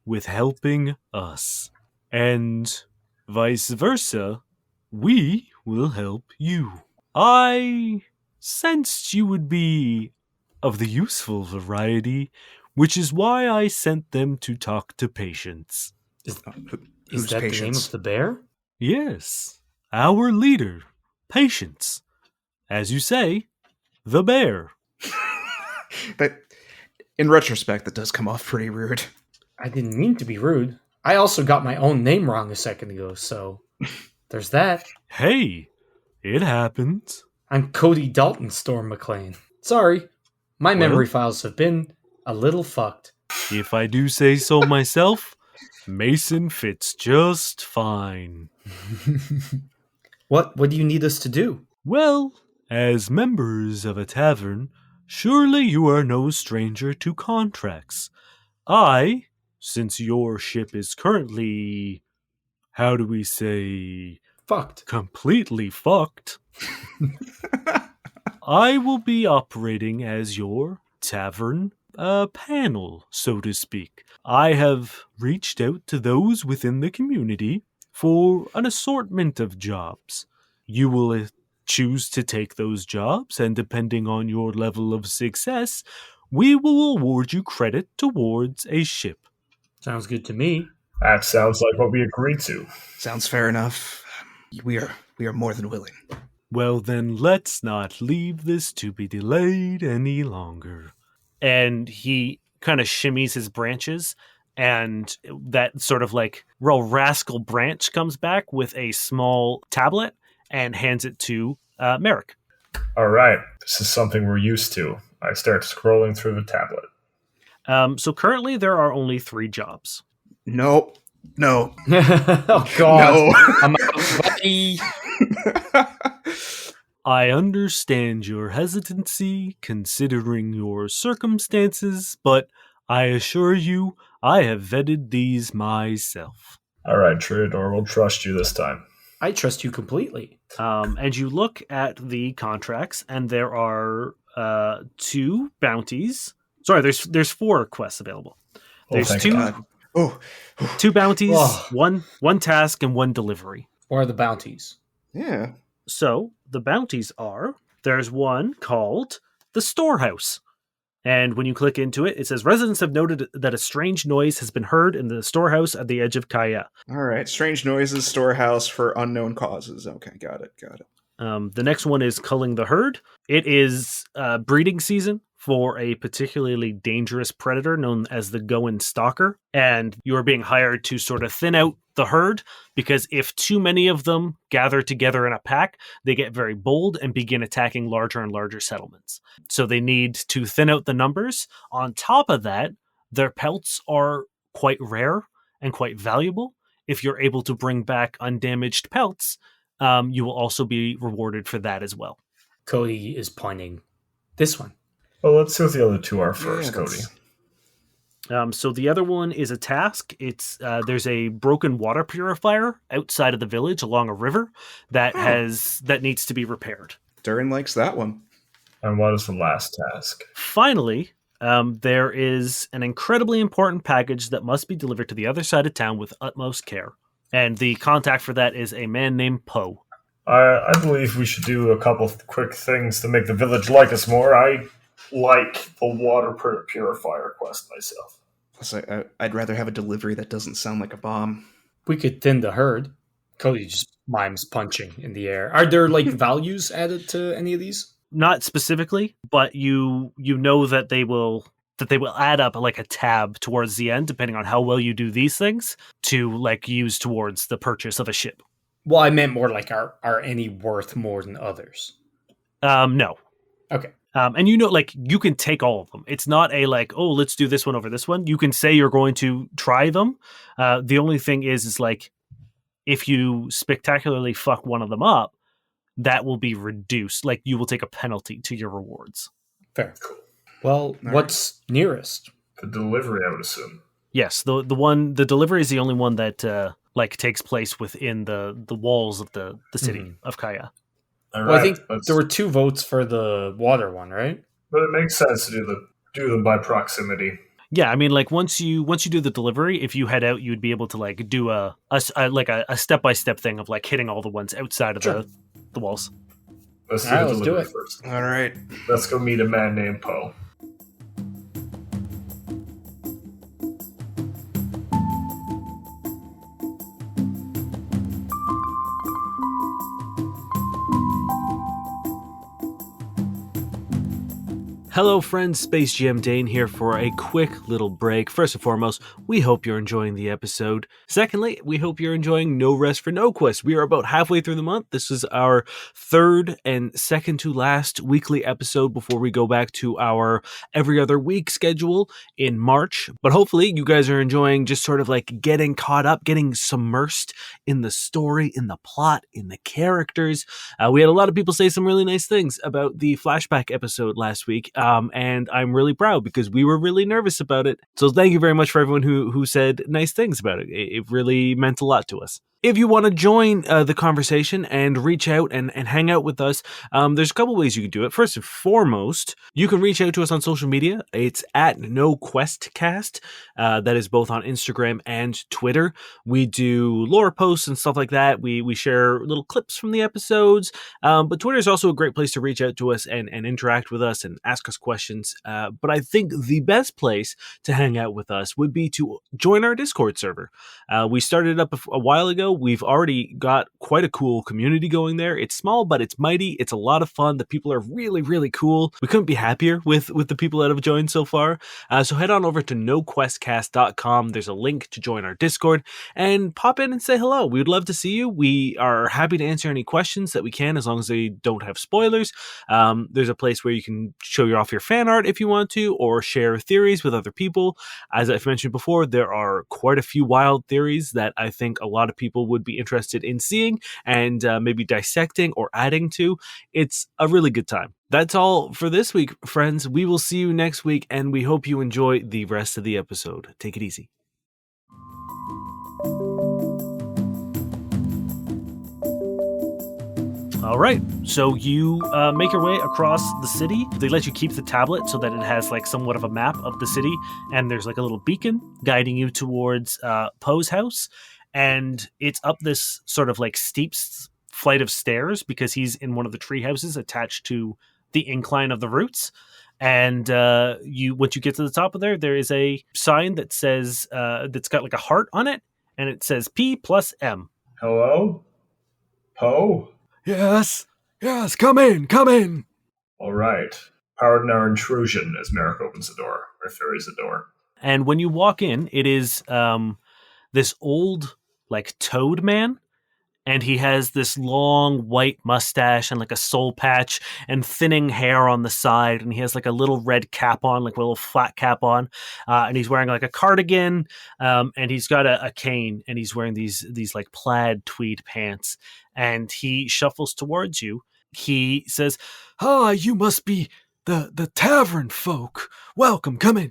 with helping us. And vice versa, we will help you. I sensed you would be of the useful variety, which is why I sent them to talk to patients. Is Who's that the name Patience? of the bear? Yes, our leader, Patience. As you say, the bear. That, in retrospect, that does come off pretty rude. I didn't mean to be rude. I also got my own name wrong a second ago, so there's that. Hey, it happens. I'm Cody Dalton Storm McLean. Sorry, my memory files have been a little fucked. If I do say so myself, Mason fits just fine. What do you need us to do? Well, as members of a tavern, surely you are no stranger to contracts. Since your ship is currently, how do we say, Fucked. completely fucked, I will be operating as your tavern panel, so to speak. I have reached out to those within the community for an assortment of jobs. You will choose to take those jobs, and depending on your level of success, we will award you credit towards a ship. Sounds good to me. That sounds like what we agreed to. Sounds fair enough. We are more than willing. Well, then let's not leave this to be delayed any longer. And he kind of shimmies his branches, and that sort of like real rascal branch comes back with a small tablet and hands it to Merrick. All right, this is something we're used to. I start scrolling through the tablet. So currently there are only 3 jobs. No. Oh god. No. I'm out, buddy. I understand your hesitancy considering your circumstances, but I assure you I have vetted these myself. All right, Triador, we'll trust you this time. I trust you completely. And you look at the contracts, and there are 2 bounties. Sorry, there's 4 quests available. There's thank 2 God. 2 bounties, Oh. one task, and 1 delivery. What are the bounties? Yeah. So the bounties are, there's one called the Storehouse. And when you click into it, it says residents have noted that a strange noise has been heard in the storehouse at the edge of Kaya. All right. Strange noises, storehouse for unknown causes. Okay, got it. The next one is culling the herd. It is breeding season for a particularly dangerous predator known as the Goan Stalker. And you are being hired to sort of thin out the herd, because if too many of them gather together in a pack, they get very bold and begin attacking larger and larger settlements. So they need to thin out the numbers. On top of that, their pelts are quite rare and quite valuable. If you're able to bring back undamaged pelts, you will also be rewarded for that as well. Cody is pointing this one. Well, let's see what the other 2 are first, Yeah, Cody. So the other one is a task. It's there's a broken water purifier outside of the village along a river that needs to be repaired. Durrin likes that one. And what is the last task? Finally, there is an incredibly important package that must be delivered to the other side of town with utmost care. And the contact for that is a man named Poe. I believe we should do a couple of quick things to make the village like us more. I like the water purifier quest myself. I'd rather have a delivery that doesn't sound like a bomb. We could thin the herd. Cody just mimes punching in the air. Are there like values added to any of these? Not specifically, but you know that they will add up like a tab towards the end, depending on how well you do these things, to like use towards the purchase of a ship. Well, I meant more like are any worth more than others? No. Okay. And you know, like, you can take all of them. It's not a like, oh, let's do this one over this one. You can say you're going to try them. The only thing is like, if you spectacularly fuck one of them up, that will be reduced. Like, you will take a penalty to your rewards. Fair. Well, what's nearest? The delivery, I would assume. Yes, the delivery is the only one that like takes place within the walls of the city of Kaya. All Well, right, I think there were 2 votes for the water one, right? but it makes sense to do them by proximity. Yeah, I mean, like once you do the delivery, if you head out, you'd be able to like do a step-by-step thing of like hitting all the ones outside of the walls. Let's do All right, the let's do delivery it. first. All right. Let's go meet a man named Poe. Hello friends, Space Jam Dane here for a quick little break. First and foremost, we hope you're enjoying the episode. Secondly, we hope you're enjoying No Rest for No Quest. We are about halfway through the month. This is our third and second to last weekly episode before we go back to our every other week schedule in March. But hopefully you guys are enjoying just sort of like getting caught up, getting submersed in the story, in the plot, in the characters. We had a lot of people say some really nice things about the flashback episode last week. And I'm really proud because we were really nervous about it. So thank you very much for everyone who said nice things about it. It really meant a lot to us. If you want to join the conversation and reach out and hang out with us, there's a couple ways you can do it. First and foremost, you can reach out to us on social media. It's at NoQuestCast. That is both on Instagram and Twitter. We do lore posts and stuff like that. We share little clips from the episodes. But Twitter is also a great place to reach out to us and interact with us and ask us questions. But I think the best place to hang out with us would be to join our Discord server. We started it up a while ago. We've already got quite a cool community going there. It's small, but it's mighty. It's a lot of fun. The people are really, really cool. We couldn't be happier with the people that have joined so far. So head on over to noquestcast.com. There's a link to join our Discord and pop in and say hello. We would love to see you. We are happy to answer any questions that we can as long as they don't have spoilers. There's a place where you can show off your fan art if you want to, or share theories with other people. As I've mentioned before, there are quite a few wild theories that I think a lot of people would be interested in seeing and maybe dissecting or adding to. It's a really good time. That's all for this week, friends. We will see you next week, and we hope you enjoy the rest of the episode. Take it easy. All right, so you make your way across the city. They let you keep the tablet so that it has like somewhat of a map of the city, and there's like a little beacon guiding you towards Poe's house, and it's up this sort of like steep flight of stairs because he's in one of the tree houses attached to the incline of the roots. And once you get to the top of there is a sign that says that's got like a heart on it, and it says P+M. Hello? Poe? Yes, come in. All right. Pardon our intrusion as Merrick opens the door, or ferries the door. And when you walk in, it is this old, like, toad man. And he has this long white mustache and like a soul patch and thinning hair on the side. And he has like a little red cap on, like a little flat cap on. And he's wearing like a cardigan. And he's got a cane, and he's wearing these like plaid tweed pants. And he shuffles towards you. He says, you must be the tavern folk. Welcome. Come in.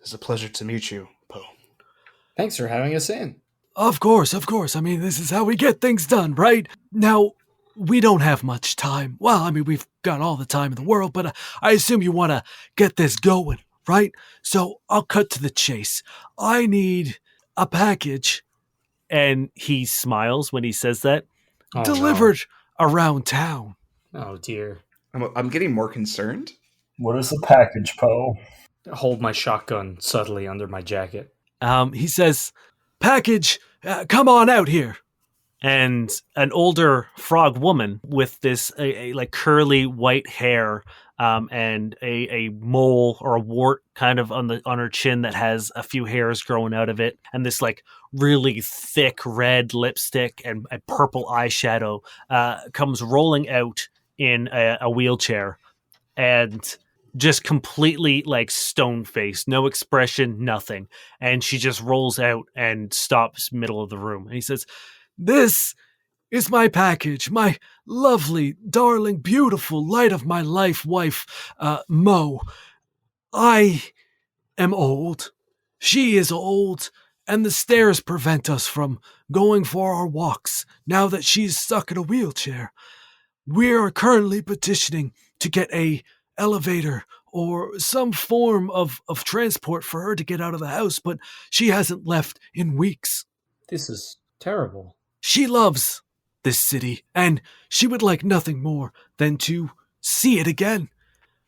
It's a pleasure to meet you, Poe. Thanks for having us in. Of course. I mean, this is how we get things done, right? Now, we don't have much time. Well, I mean, we've got all the time in the world, but I assume you want to get this going, right? So I'll cut to the chase. I need a package And he smiles when he says that. Oh, delivered around town. no. Oh, dear. I'm getting more concerned. What is the package, Poe? Hold my shotgun subtly under my jacket. He says, package, come on out here. And an older frog woman with this like curly white hair and a mole or a wart kind of on her chin that has a few hairs growing out of it, and this like really thick red lipstick and a purple eyeshadow comes rolling out in a wheelchair and just completely like stone faced, no expression, nothing. And she just rolls out and stops middle of the room. And he says, This is my package, my lovely, darling, beautiful, light of my life wife, Mo. I am old. She is old, and the stairs prevent us from going for our walks now that she's stuck in a wheelchair. We are currently petitioning to get a elevator or some form of transport for her to get out of the house, but she hasn't left in weeks. This is terrible. She loves this city, and she would like nothing more than to see it again.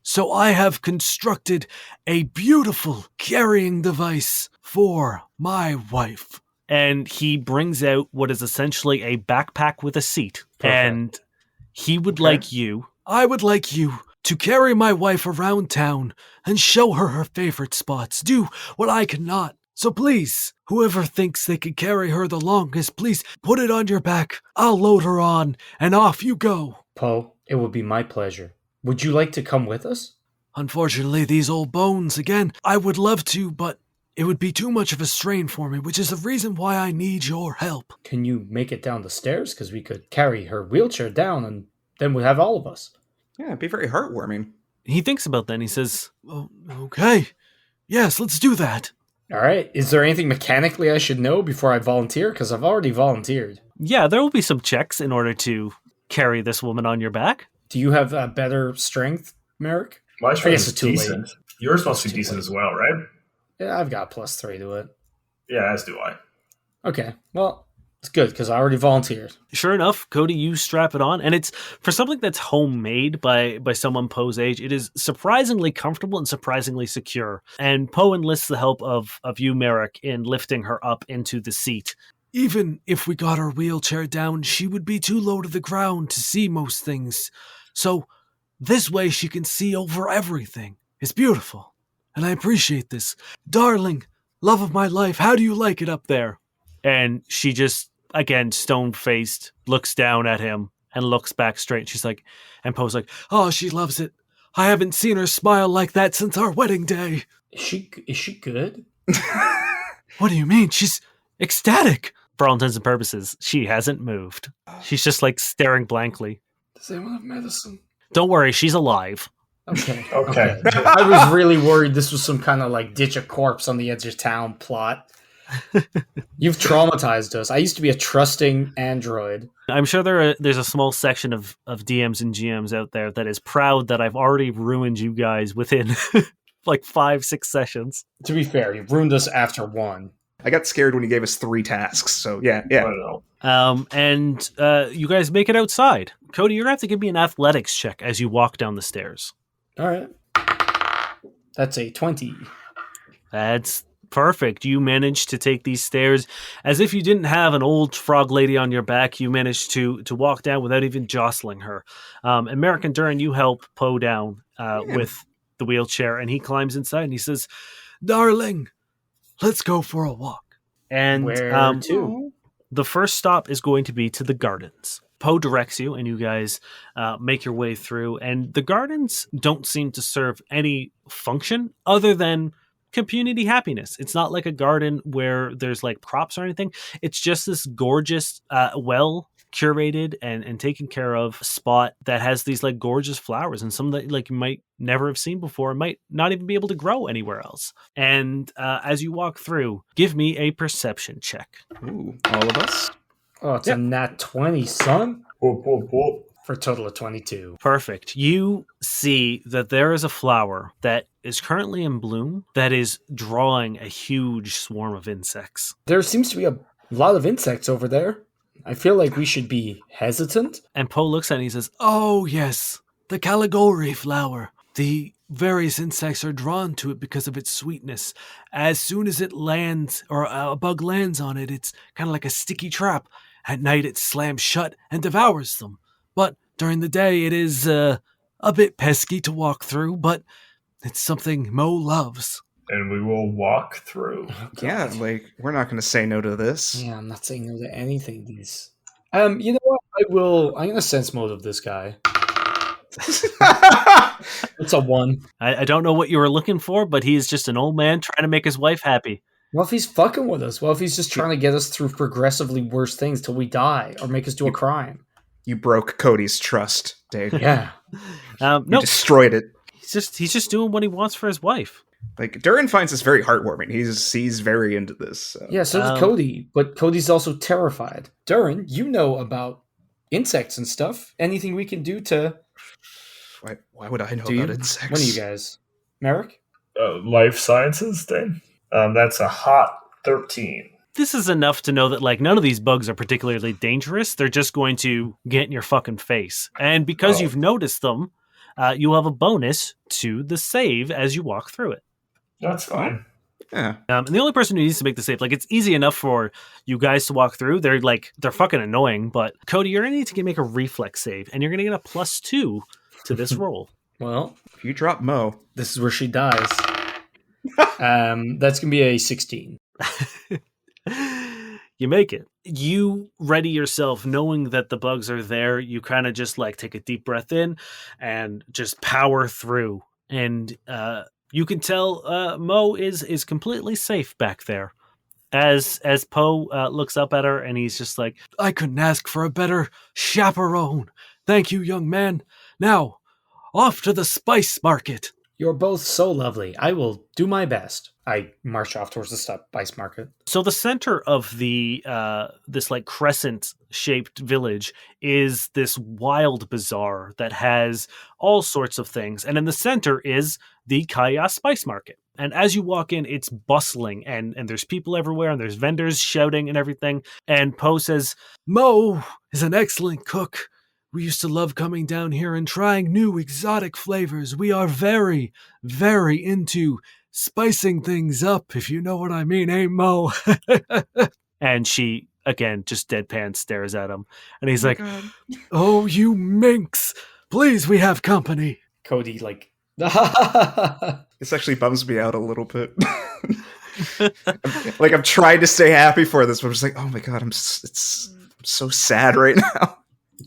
So I have constructed a beautiful carrying device for my wife. and he brings out what is essentially a backpack with a seat. Perfect. And he would Okay. like you. I would like you to carry my wife around town and show her favorite spots. Do what I cannot. So please, whoever thinks they can carry her the longest, please put it on your back. I'll load her on, and off you go. Poe, it would be my pleasure. Would you like to come with us? Unfortunately, these old bones, again, I would love to, but it would be too much of a strain for me, which is the reason why I need your help. Can you make it down the stairs? Because we could carry her wheelchair down and then we'd have all of us. Yeah, it'd be very heartwarming. He thinks about that and he says, Oh, okay. Yes, let's do that. All right. Is there anything mechanically I should know before I volunteer? Because I've already volunteered. yeah, there will be some checks in order to carry this woman on your back. Do you have better strength, Merrick? My I strength guess is it's too late. decent. Yours must be Too decent late. as well, right? Yeah, I've got +3 to it. Yeah, as do I. Okay. Well, it's good because I already volunteered. Sure enough, Cody, you strap it on, and it's for something that's homemade by someone Poe's age. It is surprisingly comfortable and surprisingly secure. And Poe enlists the help of you, Merrick, in lifting her up into the seat. Even if we got her wheelchair down, she would be too low to the ground to see most things. So this way she can see over everything. It's beautiful. And I appreciate this. Darling, love of my life, how do you like it up there? And she just, again, stone-faced, looks down at him and looks back straight. She's like, and Poe's like, Oh, she loves it. I haven't seen her smile like that since our wedding day. Is she good? What do you mean? She's ecstatic. for all intents and purposes, she hasn't moved. She's just like staring blankly. Does anyone have medicine? Don't worry, she's alive. Okay. Okay. I was really worried this was some kind of like ditch a corpse on the edge of town plot. You've traumatized us. I used to be a trusting android. I'm sure there's a small section of DMs and GMs out there that is proud that I've already ruined you guys within like 5-6 sessions. To be fair, you ruined us after one. I got scared when he gave us 3 tasks, so yeah. I don't know. And you guys make it outside. Cody, you're going to have to give me an athletics check as you walk down the stairs. All right. That's a 20. That's perfect. You managed to take these stairs as if you didn't have an old frog lady on your back. You managed to walk down without even jostling her. And Merrick and Durrin, you help Poe down with the wheelchair, and he climbs inside and he says, Darling, let's go for a walk. and Where to? the first stop is going to be to the gardens. Poe directs you, and you guys make your way through. And the gardens don't seem to serve any function other than community happiness. It's not like a garden where there's like crops or anything. It's just this gorgeous well curated and taken care of spot that has these like gorgeous flowers and some that like you might never have seen before, might not even be able to grow anywhere else. And as you walk through, give me a perception check. Ooh, all of us? Oh, it's a nat 20, son. Whoop, whoop, whoop. For a total of 22. Perfect. You see that there is a flower that is currently in bloom that is drawing a huge swarm of insects. There seems to be a lot of insects over there. I feel like we should be hesitant. And Poe looks at it and he says, Oh, yes, the Caligari flower. The various insects are drawn to it because of its sweetness. As soon as it lands, or a bug lands on it, it's kind of like a sticky trap. At night, it slams shut and devours them. But during the day, it is a bit pesky to walk through, but it's something Mo loves. And we will walk through. Yeah, like, we're not going to say no to this. Yeah, I'm not saying no to anything. These. You know what? I'm going to sense motive this guy. It's a 1. I don't know what you were looking for, but he's just an old man trying to make his wife happy. Well, if he's fucking with us, well, if he's just trying to get us through progressively worse things till we die or make us do a crime. You broke Cody's trust, Dave. Yeah. You No, destroyed it. he's just doing what he wants for his wife. Like, Durrin finds this very heartwarming. He's very into this. So. Yeah, so does Cody, but Cody's also terrified. Durrin, you know about insects and stuff. Anything we can do to... Why would I know Do you? about insects? One of you guys. Merrick? Life sciences thing? That's a hot 13. This is enough to know that like none of these bugs are particularly dangerous. They're just going to get in your fucking face. And because you've noticed them, you'll have a bonus to the save as you walk through it. That's fine. Yeah. And the only person who needs to make the save, like it's easy enough for you guys to walk through. They're fucking annoying, but Cody, you're going to need to make a reflex save and you're going to get a +2 to this roll. Well, If you drop Mo, this is where she dies. That's going to be a 16. You make it. You ready yourself knowing that the bugs are there. You kind of just like take a deep breath in and just power through. And you can tell Mo is completely safe back there. As Poe looks up at her and he's just like, I couldn't ask for a better chaperone. Thank you, young man. Now, off to the spice market. You're both so lovely. I will do my best. I march off towards the spice market. So the center of the this like crescent-shaped village is this wild bazaar that has all sorts of things, and in the center is the Kaya Spice Market. And as you walk in, it's bustling, and there's people everywhere, and there's vendors shouting and everything. And Poe says, Mo is an excellent cook. We used to love coming down here and trying new exotic flavors. We are very, very into spicing things up, if you know what I mean, eh, Mo? and she again just deadpan stares at him, and he's like, God. Oh, you minx. Please, we have company. Cody, like... This actually bums me out a little bit. Like, I'm trying to stay happy for this, but I'm just like, oh my god, I'm so sad right now.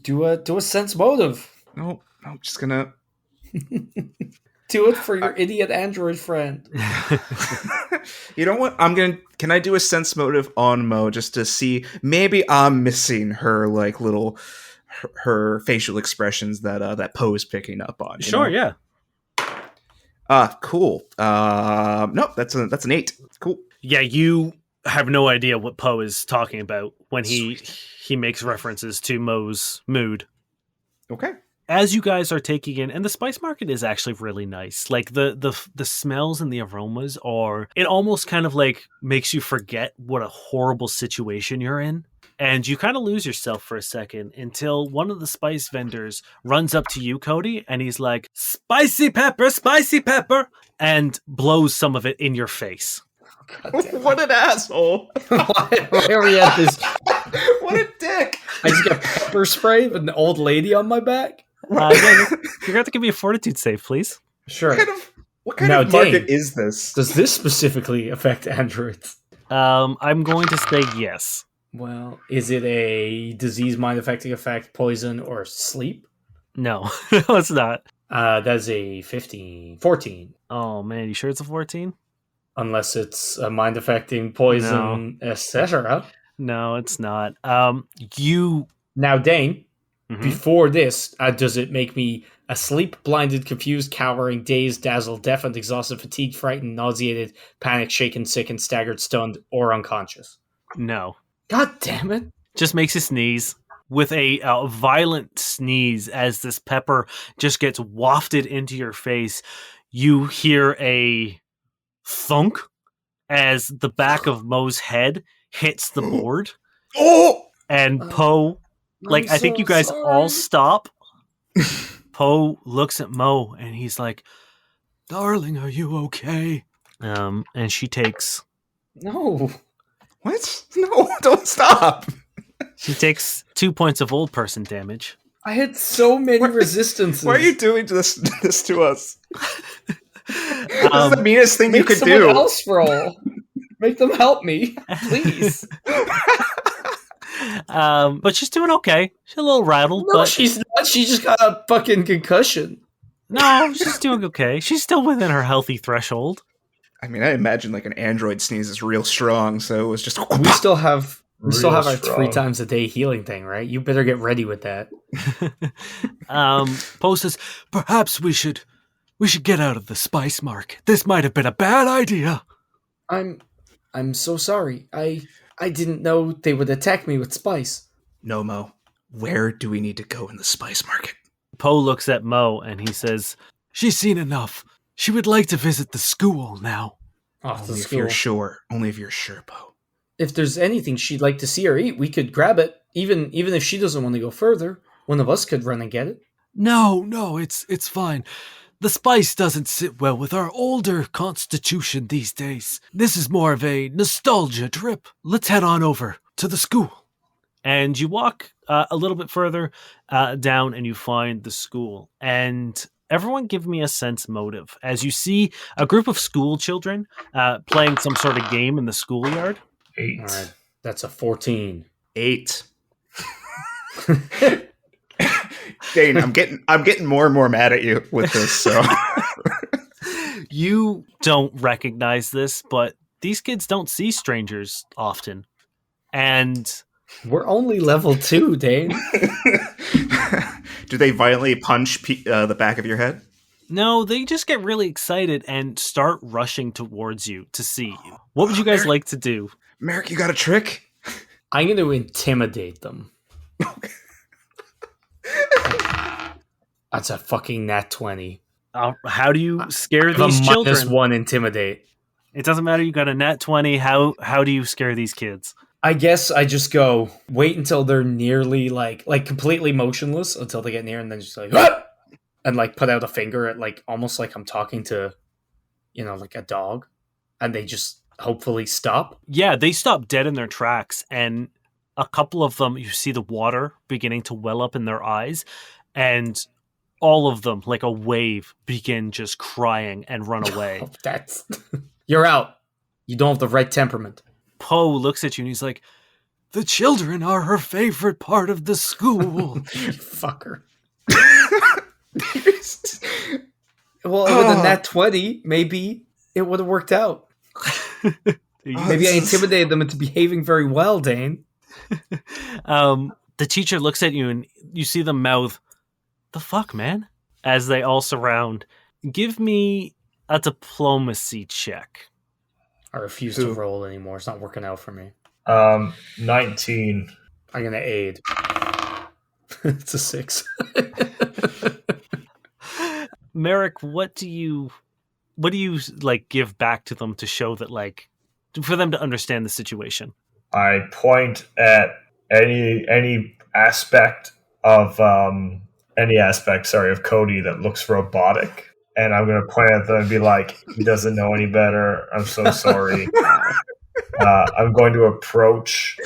Do a sense motive. No, I'm just gonna... Do it for your idiot android friend. You know what? Can I do a sense motive on Mo just to see, maybe I'm missing her like little, her facial expressions that Poe is picking up on. sure, yeah. Cool. No, that's an 8. Cool. Yeah, you have no idea what Poe is talking about when he makes references to Mo's mood. Okay. As you guys are taking in, and the spice market is actually really nice. Like the smells and the aromas are, it almost kind of like makes you forget what a horrible situation you're in. And you kind of lose yourself for a second until one of the spice vendors runs up to you, Cody, and he's like, spicy pepper, and blows some of it in your face. What an asshole. Why are we at this? What a dick. I just got pepper spray with an old lady on my back? Yeah, you're going to have to give me a fortitude save, please. Sure. What kind Now, of market Dane, is this? Does this specifically affect androids? I'm going to say yes. Well, is it a disease, mind-affecting effect, poison, or sleep? No, no, it's not. That's a 14. Oh, man, you sure it's a 14? Unless it's a mind-affecting, poison, etc. No, it's not. You Now, Dane, Mhm. before this, does it make me asleep, blinded, confused, cowering, dazed, dazzled, deafened, exhausted, fatigued, frightened, nauseated, panicked, shaken, sickened, staggered, stunned, or unconscious? No. God damn it. Just makes you sneeze with a violent sneeze as this pepper just gets wafted into your face. You hear a thunk as the back of Mo's head hits the board. Oh! And Poe, like, I think you guys all stop. Poe looks at Mo and he's like, Darling, are you okay? and she takes No. What? No, don't stop. 2 points of old person damage. I had so many resistances. Why are you doing this to us? This is the Um, meanest thing you Make could someone do. else roll. Make them help me, please. but she's doing okay. She's a little rattled, No, but she's not. She just got a fucking concussion. no, she's doing okay. She's still within her healthy threshold. I mean, I imagine like an android sneeze is real strong, so it was just. We still have Real our strong. 3 times a day healing thing, right? You better get ready with that. Poe says, perhaps we should get out of the spice market. This might have been a bad idea. I'm so sorry. I didn't know they would attack me with spice. No, Mo. Where do we need to go in the spice market? Poe looks at Mo and he says, She's seen enough. She would like to visit the school now. Oh, Only if you're sure. Only if you're sure, Poe. If there's anything she'd like to see or eat, we could grab it. Even if she doesn't want to go further, one of us could run and get it. No, it's fine. The spice doesn't sit well with our older constitution these days. This is more of a nostalgia trip. Let's head on over to the school. and you walk a little bit further down and you find the school. And everyone give me a sense motive as you see a group of school children playing some sort of game in the schoolyard. 8. All right, that's a 14. 8. Dane, I'm getting more and more mad at you with this. So You don't recognize this, but these kids don't see strangers often. And We're only level 2, Dane. do they violently punch the back of your head? no, they just get really excited and start rushing towards you to see you. What would you guys like to do? Merrick, you got a trick? I'm going to intimidate them. That's a fucking nat 20. How do you scare I have these a children? -1 intimidate. It doesn't matter. You got a nat 20. How do you scare these kids? I guess I just go wait until they're nearly like completely motionless until they get near, and then just like "Ah!" and like put out a finger at like almost like I'm talking to, like a dog, and they just hopefully stop. Yeah, they stop dead in their tracks, and a couple of them, you see the water beginning to well up in their eyes, and all of them, like a wave, begin just crying and run away. That's you're out. You don't have the right temperament. Poe looks at you and he's like, The children are her favorite part of the school. Fucker. Well, with a nat 20, maybe it would have worked out. Maybe I intimidated them into behaving very well, Dane. the teacher looks at you and you see them mouth, "The fuck, man?" as they all surround. Give me a diplomacy check. I refuse to roll anymore. It's not working out for me. 19. I'm going to aid. It's a 6. Merrick, what do you like give back to them to show that, like, for them to understand the situation? I point at any aspect of Cody that looks robotic, and I'm going to point at them and be like, he doesn't know any better. I'm so sorry. I'm going to approach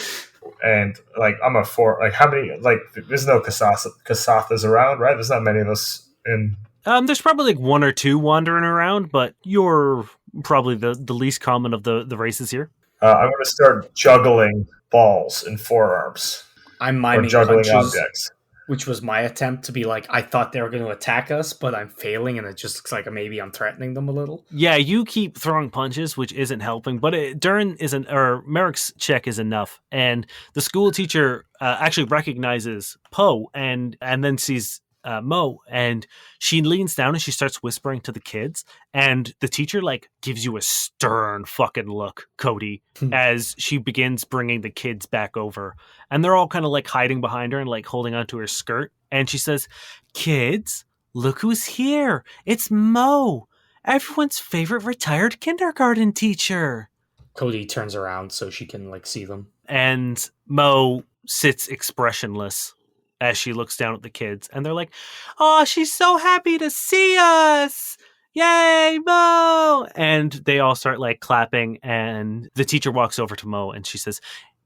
and I'm a four. Like, how many? Like, there's no Kasathas around, right? There's not many of us in. There's probably like 1 or 2 wandering around, but you're probably the least common of the races here. I'm going to start juggling balls and forearms. I'm Or miming juggling punches. objects. which was my attempt to be like, I thought they were going to attack us, but I'm failing, and it just looks like maybe I'm threatening them a little. Yeah, you keep throwing punches, which isn't helping, but Durrin isn't, or Merrick's check is enough, and the school teacher actually recognizes Poe and then sees Mo, and she leans down and she starts whispering to the kids, and the teacher like gives you a stern fucking look, Cody, as she begins bringing the kids back over, and they're all kind of like hiding behind her and like holding onto her skirt, and she says, "Kids, look who's here! It's Mo, everyone's favorite retired kindergarten teacher." Cody turns around so she can like see them, and Mo sits expressionless as she looks down at the kids, and they're like, "Oh, she's so happy to see us! Yay, Mo!" And they all start like clapping, and the teacher walks over to Mo and she says,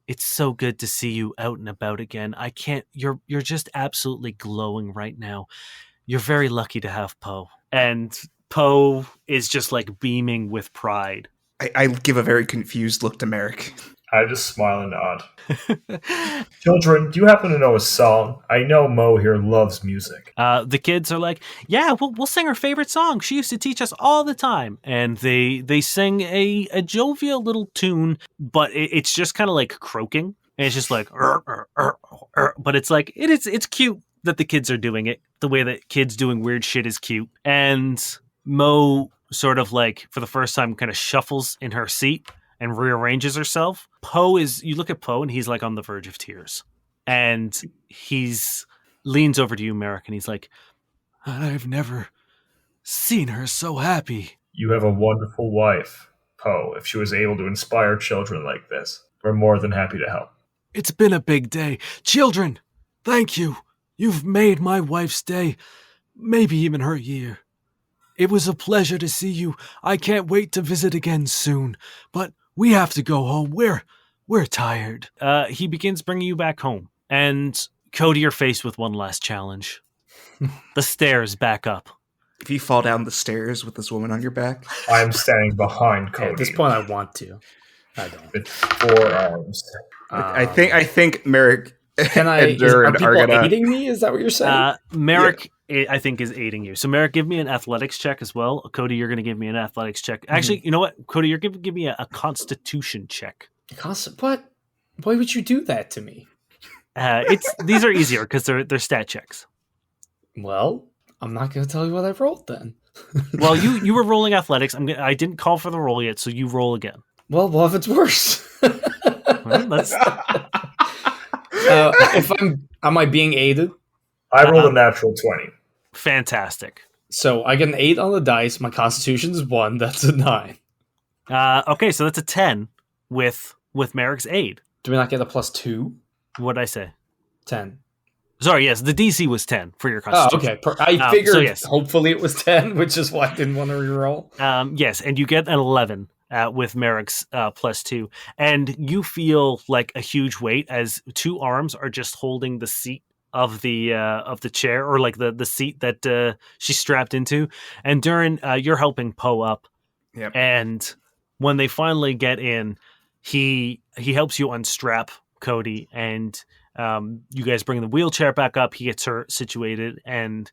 "It's so good to see you out and about again. I can't, you're just absolutely glowing right now. You're very lucky to have Poe." And Poe is just like beaming with pride. I give a very confused look to Merrick. I just smile and nod. Children, do you happen to know a song? I know Mo here loves music. The kids are like, "Yeah, we'll sing her favorite song. She used to teach us all the time." And they sing a jovial little tune, but it's just kind of like croaking. And it's just like, but it's like, it's cute that the kids are doing it. The way that kids doing weird shit is cute. And Mo sort of like, for the first time, kind of shuffles in her seat and rearranges herself. You look at Poe and he's like on the verge of tears. And leans over to you, Merrick, and he's like, I've never seen her so happy. You have a wonderful wife, Poe. If she was able to inspire children like this, we're more than happy to help. It's been a big day. Children, thank you. You've made my wife's day, maybe even her year. It was a pleasure to see you. I can't wait to visit again soon, but we have to go home. We're tired. He begins bringing you back home, and Cody, you're faced with one last challenge. The stairs back up. If you fall down the stairs with this woman on your back, I'm standing behind Cody. At this point, I want to. I don't. With 4 arms. I think Merrick Can I? and Durrin Are people are gonna. aiding me? Is that what you're saying? Merrick, I think, is aiding you. So Merrick, give me an athletics check as well. Cody, you're going to give me an athletics check. Actually, you know what? Cody, you're going to give me a constitution check. What? Why would you do that to me? These are easier because they're stat checks. Well, I'm not going to tell you what I rolled then. Well, you were rolling athletics. I didn't call for the roll yet, so you roll again. Well, what if it's worse? Well, that's... Am I being aided? I rolled a natural 20. Fantastic. So I get an 8 on the dice. My constitution's 1. That's a 9. Okay, so that's a 10 with Merrick's aid. Do we not get a +2? What did I say? 10. Sorry, yes, the DC was 10 for your Oh, constitution. okay. I figured so yes. hopefully it was 10, which is why I didn't want to reroll. Yes, and you get an 11 with Merrick's +2. And you feel like a huge weight as 2 arms are just holding the seat of the chair, or like the seat that she's strapped into. And Durrin, you're helping Poe up. Yep. And when they finally get in, he helps you unstrap Cody, and you guys bring the wheelchair back up. He gets her situated, and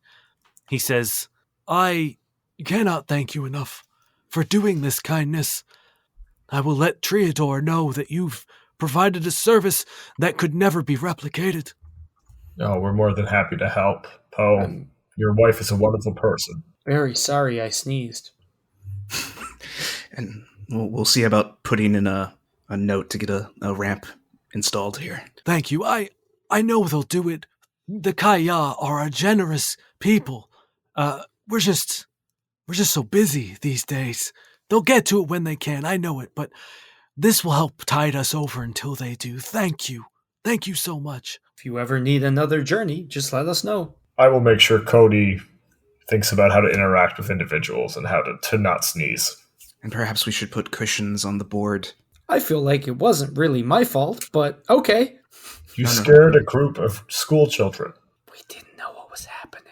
he says, I cannot thank you enough for doing this kindness. I will let Triador know that you've provided a service that could never be replicated. No, we're more than happy to help, Poe. Your wife is a wonderful person. Very sorry I sneezed. And we'll see about putting in a note to get a ramp installed here. Thank you. I know they'll do it. The Kaya are a generous people. We're just so busy these days. They'll get to it when they can, I know it, but this will help tide us over until they do. Thank you. Thank you so much. If you ever need another journey, just let us know. I will make sure Cody thinks about how to interact with individuals and how to not sneeze. And perhaps we should put cushions on the board. I feel like it wasn't really my fault, but okay. You scared a group of school children. We didn't know what was happening.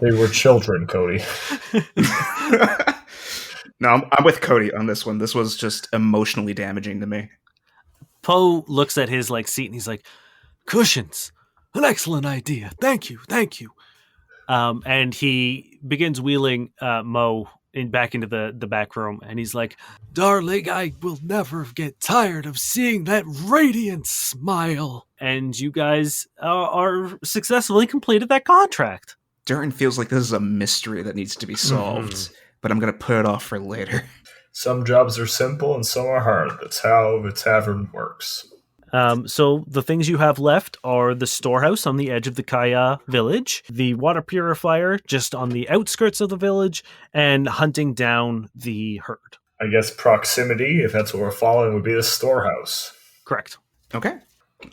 They were children, Cody. No, I'm with Cody on this one. This was just emotionally damaging to me. Poe looks at his like seat and he's like, "Cushions? An excellent idea. Thank you. And he begins wheeling Mo back into the back room, and he's like, Darling, I will never get tired of seeing that radiant smile. and you guys are successfully completed that contract. Durrin feels like this is a mystery that needs to be solved, but I'm going to put it off for later. Some jobs are simple and some are hard. That's how the tavern works. So the things you have left are the storehouse on the edge of the Kaya village, the water purifier just on the outskirts of the village, and hunting down the herd. I guess proximity, if that's what we're following, would be the storehouse. Correct. Okay.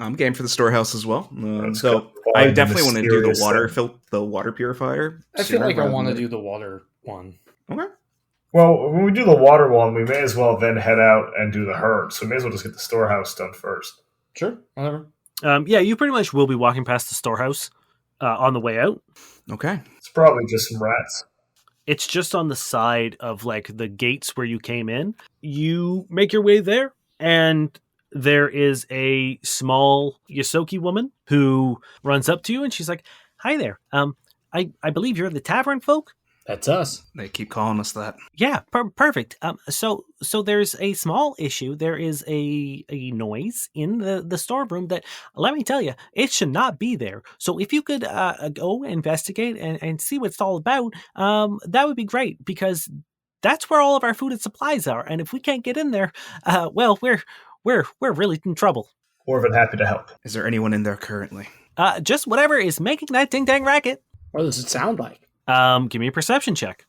I'm game for the storehouse as well. Let's So go I find definitely want to do the mysterious the water purifier. I feel like I sooner want to rather do the water one. than- Okay. Well, when we do the water one, we may as well then head out and do the herd. So we may as well just get the storehouse done first. Sure, whatever. Yeah, you pretty much will be walking past the storehouse on the way out. Okay. It's probably just some rats. It's just on the side of like the gates where you came in. You make your way there, and there is a small Yosoki woman who runs up to you, and she's like, "Hi there. I believe you're the tavern folk." That's us. They keep calling us that. Yeah, perfect. So there's a small issue. There is a noise in the storeroom that, let me tell you, it should not be there. So if you could go investigate and see what it's all about, that would be great, because that's where all of our food and supplies are. And if we can't get in there, well, we're really in trouble. More than happy to help. Is there anyone in there currently? Just whatever is making that ding dang racket. What does it sound like? Give me a perception check.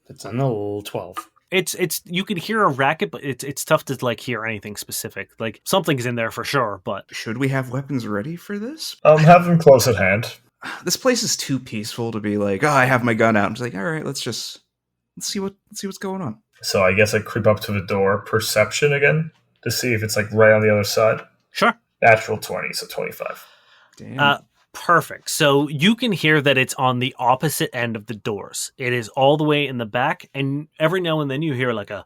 It's an old 12. It's you can hear a racket, but it's tough to like hear anything specific. Like something's in there for sure, but Should we have weapons ready for this? Have them close at hand. This place is too peaceful to be like, oh, I have my gun out. I'm just like, all right, let's see what's going on. So I guess I creep up to the door. Perception again to see if it's like right on the other side. sure. Natural 20, so 25. Damn. Perfect. So you can hear that it's on the opposite end of the doors. It is all the way in the back, and every now and then you hear like a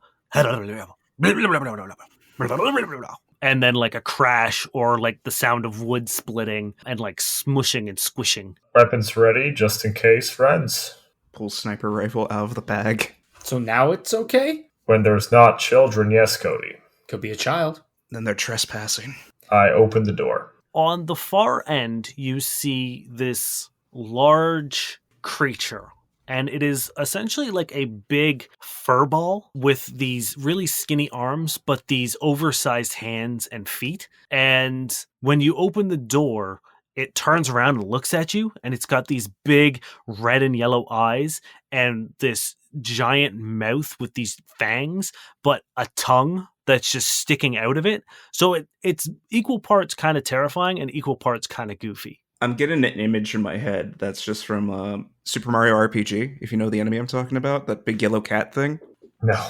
and then like a crash or like the sound of wood splitting and like smushing and squishing. Weapons ready, just in case, friends. Pull sniper rifle out of the bag. So now it's okay? When there's not children, yes, Cody. Could be a child. Then they're trespassing. I open the door. On the far end, you see this large creature, and it is essentially like a big fur ball with these really skinny arms, but these oversized hands and feet. And when you open the door, it turns around and looks at you, and it's got these big red and yellow eyes and this giant mouth with these fangs, but a tongue that's just sticking out of it. So it's equal parts kind of terrifying and equal parts kind of goofy. I'm getting an image in my head that's just from Super Mario RPG, if you know the enemy I'm talking about, that big yellow cat thing. No.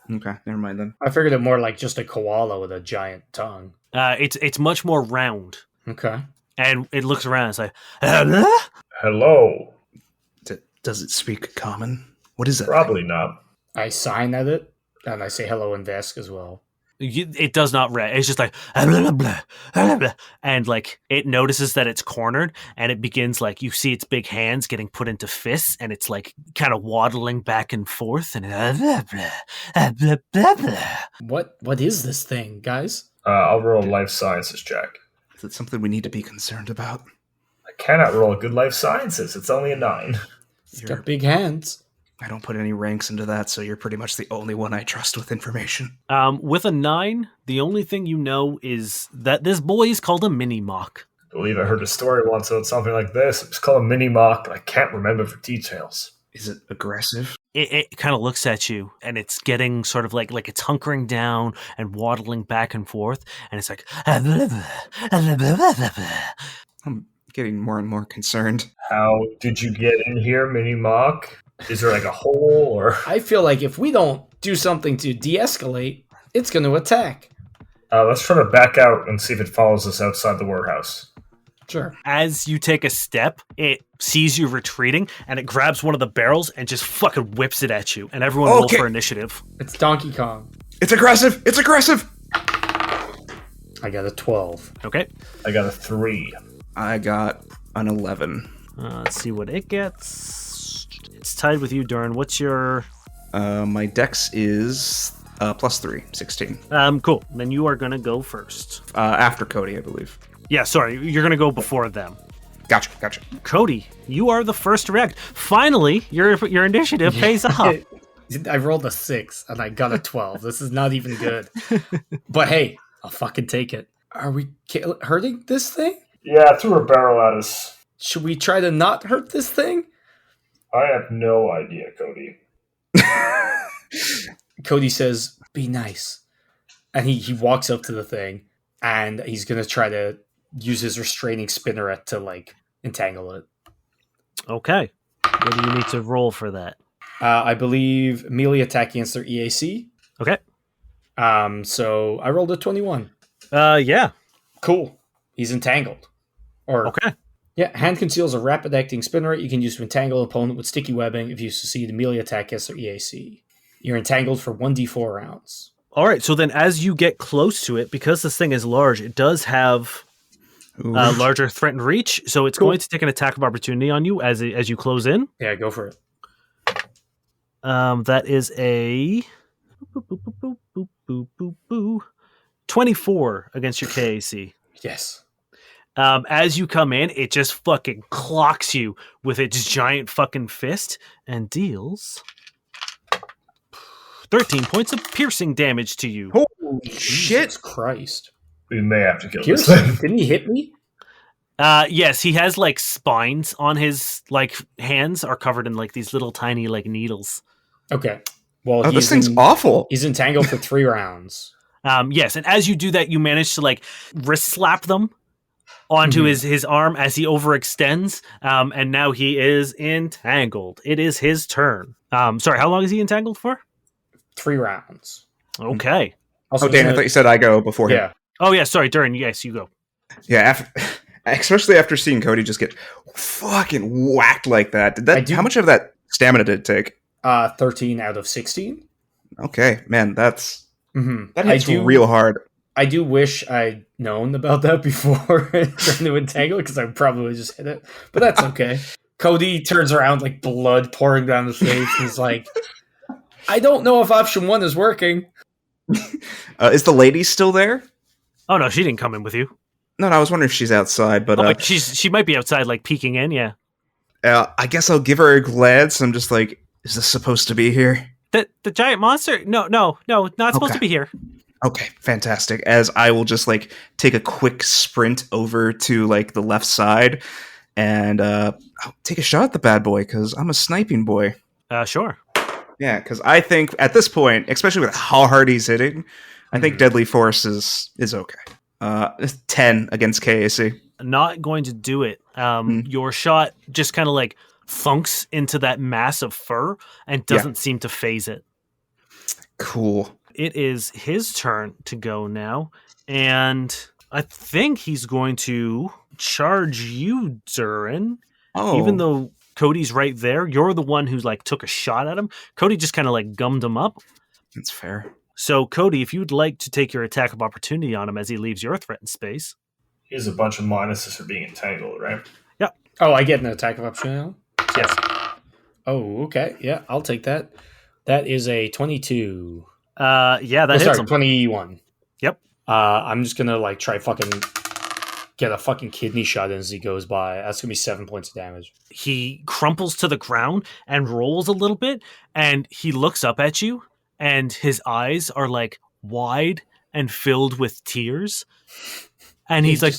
Okay, never mind then. I figured it more like just a koala with a giant tongue. It's much more round, Okay. and it looks around. It's like, Hello. Does it speak common? What is that? Probably not. I sign at it, and I say hello in Vesk as well. it does not read. It's just like, and like it notices that it's cornered, and it begins like you see its big hands getting put into fists, and it's like kind of waddling back and forth, and What is this thing, guys? I'll roll a life sciences check. Is it something we need to be concerned about? I cannot roll a good life sciences. It's only a 9. It's got big hands. I don't put any ranks into that, so you're pretty much the only one I trust with information. With a 9, the only thing you know is that this boy is called a mini mock. I believe I heard a story once about something like this. It was called a mini mock, but I can't remember the details. Is it aggressive? It kind of looks at you, and it's getting sort of like it's hunkering down and waddling back and forth, and it's like I'm getting more and more concerned. How did you get in here, mini mock? Is there like a hole or? I feel like if we don't do something to de-escalate, it's going to attack. Let's try to back out and see if it follows us outside the warehouse. Sure. as you take a step, it sees you retreating, and it grabs one of the barrels and just fucking whips it at you. And everyone roll for initiative. It's Donkey Kong. It's aggressive! It's aggressive! I got a 12. Okay. I got a 3. I got an 11. Let's see what it gets. It's tied with you, Durrin. What's your... My dex is +3, 16. Cool. Then you are going to go first. After Cody, I believe. Yeah, sorry. You're going to go before them. Gotcha. Cody, you are the first to react. Finally, your initiative pays off. I rolled a 6 and I got a 12. This is not even good. But hey, I'll fucking take it. Are we hurting this thing? Yeah, threw a barrel at us. Should we try to not hurt this thing? I have no idea, Cody. Cody says, be nice. And he walks up to the thing and he's going to try to use his restraining spinneret to, like, entangle it. Okay. What do you need to roll for that? I believe melee attack against their EAC. Okay. So I rolled a 21. Yeah. Cool. He's entangled. Okay. Yeah, hand conceals a rapid acting spinneret you can use to entangle an opponent with sticky webbing if you succeed a melee attack against their EAC. You're entangled for 1d4 rounds. All right. So then as you get close to it, because this thing is large, it does have a larger threatened reach. So it's going to take an attack of opportunity on you as you close in. Yeah, go for it. That is a 24 against your KAC. Yes. As you come in, it just fucking clocks you with its giant fucking fist and deals 13 points of piercing damage to you. Holy Jesus shit! Christ. We may have to kill this Piercing? thing. Didn't he hit me? Yes, he has like spines on his like hands are covered in like these little tiny like needles. Okay. Well, Oh, this thing's awful. He's entangled for 3 rounds. Yes, and as you do that, you manage to like wrist slap them onto his arm as he overextends, and now he is entangled. It is his turn. Sorry, how long is he entangled for? 3 rounds. Okay. Also, Dan, I thought you said I go before him. Yeah. Oh yeah, sorry, Durrin. Yes, you go. Yeah, especially after seeing Cody just get fucking whacked like that. How much of that stamina did it take? 13 out of 16. Okay, man, that hits I do- real hard. I do wish I'd known about that before trying to entangle because I probably just hit it. But that's okay. Cody turns around like blood pouring down his face. He's like, I don't know if option 1 is working. Is the lady still there? Oh no, she didn't come in with you. No, I was wondering if she's outside, but She might be outside, like peeking in. Yeah. I guess I'll give her a glance. I'm just like, is this supposed to be here? The giant monster? No, not supposed to be here. Okay, fantastic. As I will just like take a quick sprint over to like the left side and I'll take a shot at the bad boy because I'm a sniping boy. Sure. Yeah, because I think at this point, especially with how hard he's hitting, I think Deadly Force is okay. 10 against KAC. Not going to do it. Your shot just kind of like thunks into that mass of fur and doesn't seem to phase it. Cool. It is his turn to go now, and I think he's going to charge you, Durrin. Oh. Even though Cody's right there, you're the one who's like took a shot at him. Cody just kind of like gummed him up. That's fair. So, Cody, if you'd like to take your attack of opportunity on him as he leaves your threatened space. He has a bunch of minuses for being entangled, right? Yeah. Oh, I get an attack of opportunity? Yes. Oh, okay. Yeah, I'll take that. That is a 22. Yeah, that hits sorry, him. 21. Yep. I'm just gonna like try fucking get a fucking kidney shot in as he goes by. That's gonna be 7 points of damage. He crumples to the ground and rolls a little bit, and he looks up at you, and his eyes are like wide and filled with tears. And he's like,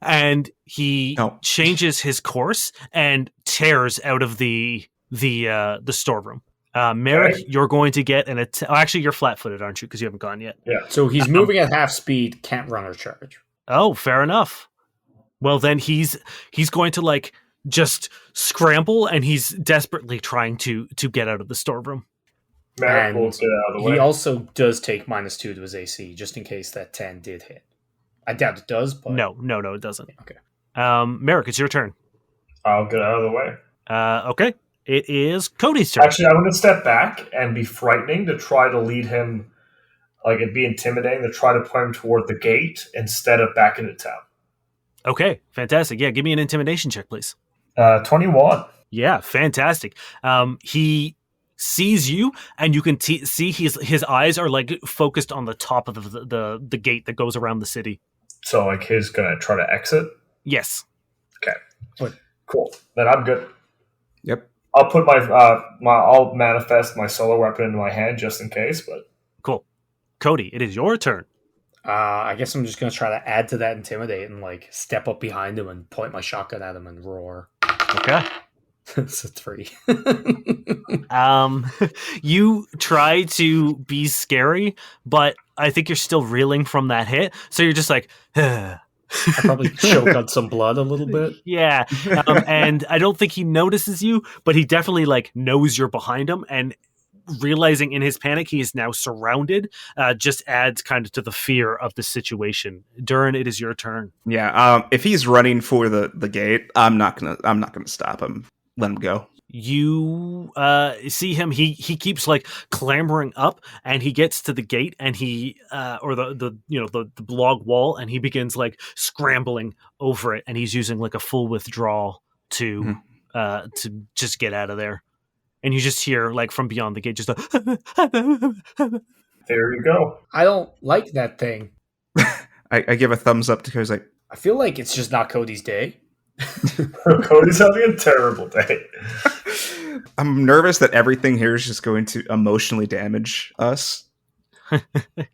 and he changes his course and tears out of the storeroom. Merrick, you're going to get an attack. Actually, you're flat-footed, aren't you? Because you haven't gone yet. Yeah. So he's moving at half speed, can't run or charge. Oh, fair enough. Well, then he's going to like just scramble, and he's desperately trying to get out of the storeroom. Merrick will get out of the way. He also does take -2 to his AC, just in case that 10 did hit. I doubt it does, but... No, it doesn't. Okay. Merrick, it's your turn. I'll get out of the way. Okay. It is Cody's turn. Actually, I'm going to step back and be frightening to try to lead him Like, it'd be intimidating to try to point him toward the gate instead of back into town. Okay, fantastic. Yeah, give me an intimidation check, please. 21. Yeah, fantastic. He sees you, and you can see his eyes are like focused on the top of the gate that goes around the city. So, like, he's gonna try to exit? Yes. Okay. What? Cool. Then I'm good. Yep. I'll put I'll manifest my solar weapon into my hand just in case, but... Cool. Cody, it is your turn. I guess I'm just going to try to add to that intimidate and like step up behind him and point my shotgun at him and roar. Okay. It's a 3. You try to be scary, but I think you're still reeling from that hit. So you're just like, I probably choke on some blood a little bit. yeah. And I don't think he notices you, but he definitely like knows you're behind him, and realizing in his panic he is now surrounded just adds kind of to the fear of the situation. Durrin, it is your turn. Yeah. If he's running for the gate, I'm not gonna stop him. Let him go. You see him. He keeps like clambering up, and he gets to the gate, and he or the log wall, and he begins like scrambling over it, and he's using like a full withdrawal to just get out of there. And you just hear like from beyond the gate just a There you go. I don't like that thing. I give a thumbs up to Cody's like, I feel like it's just not Cody's day. Cody's having a terrible day. I'm nervous that everything here is just going to emotionally damage us.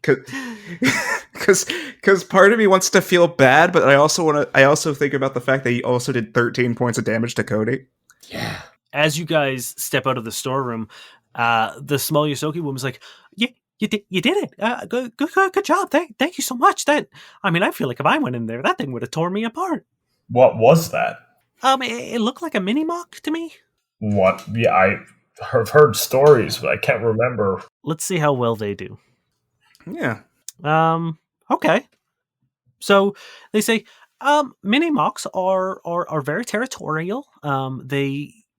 Because part of me wants to feel bad, but I also think about the fact that he also did 13 points of damage to Cody. Yeah. As you guys step out of the storeroom, the small Yosoki woman's like, You did it. Good job. Thank you so much. I feel like if I went in there, that thing would have torn me apart. What was that? It looked like a mini mock to me. What? Yeah, I've heard stories, but I can't remember. Let's see how well they do. Yeah. Okay. So they say, mini mocks are very territorial.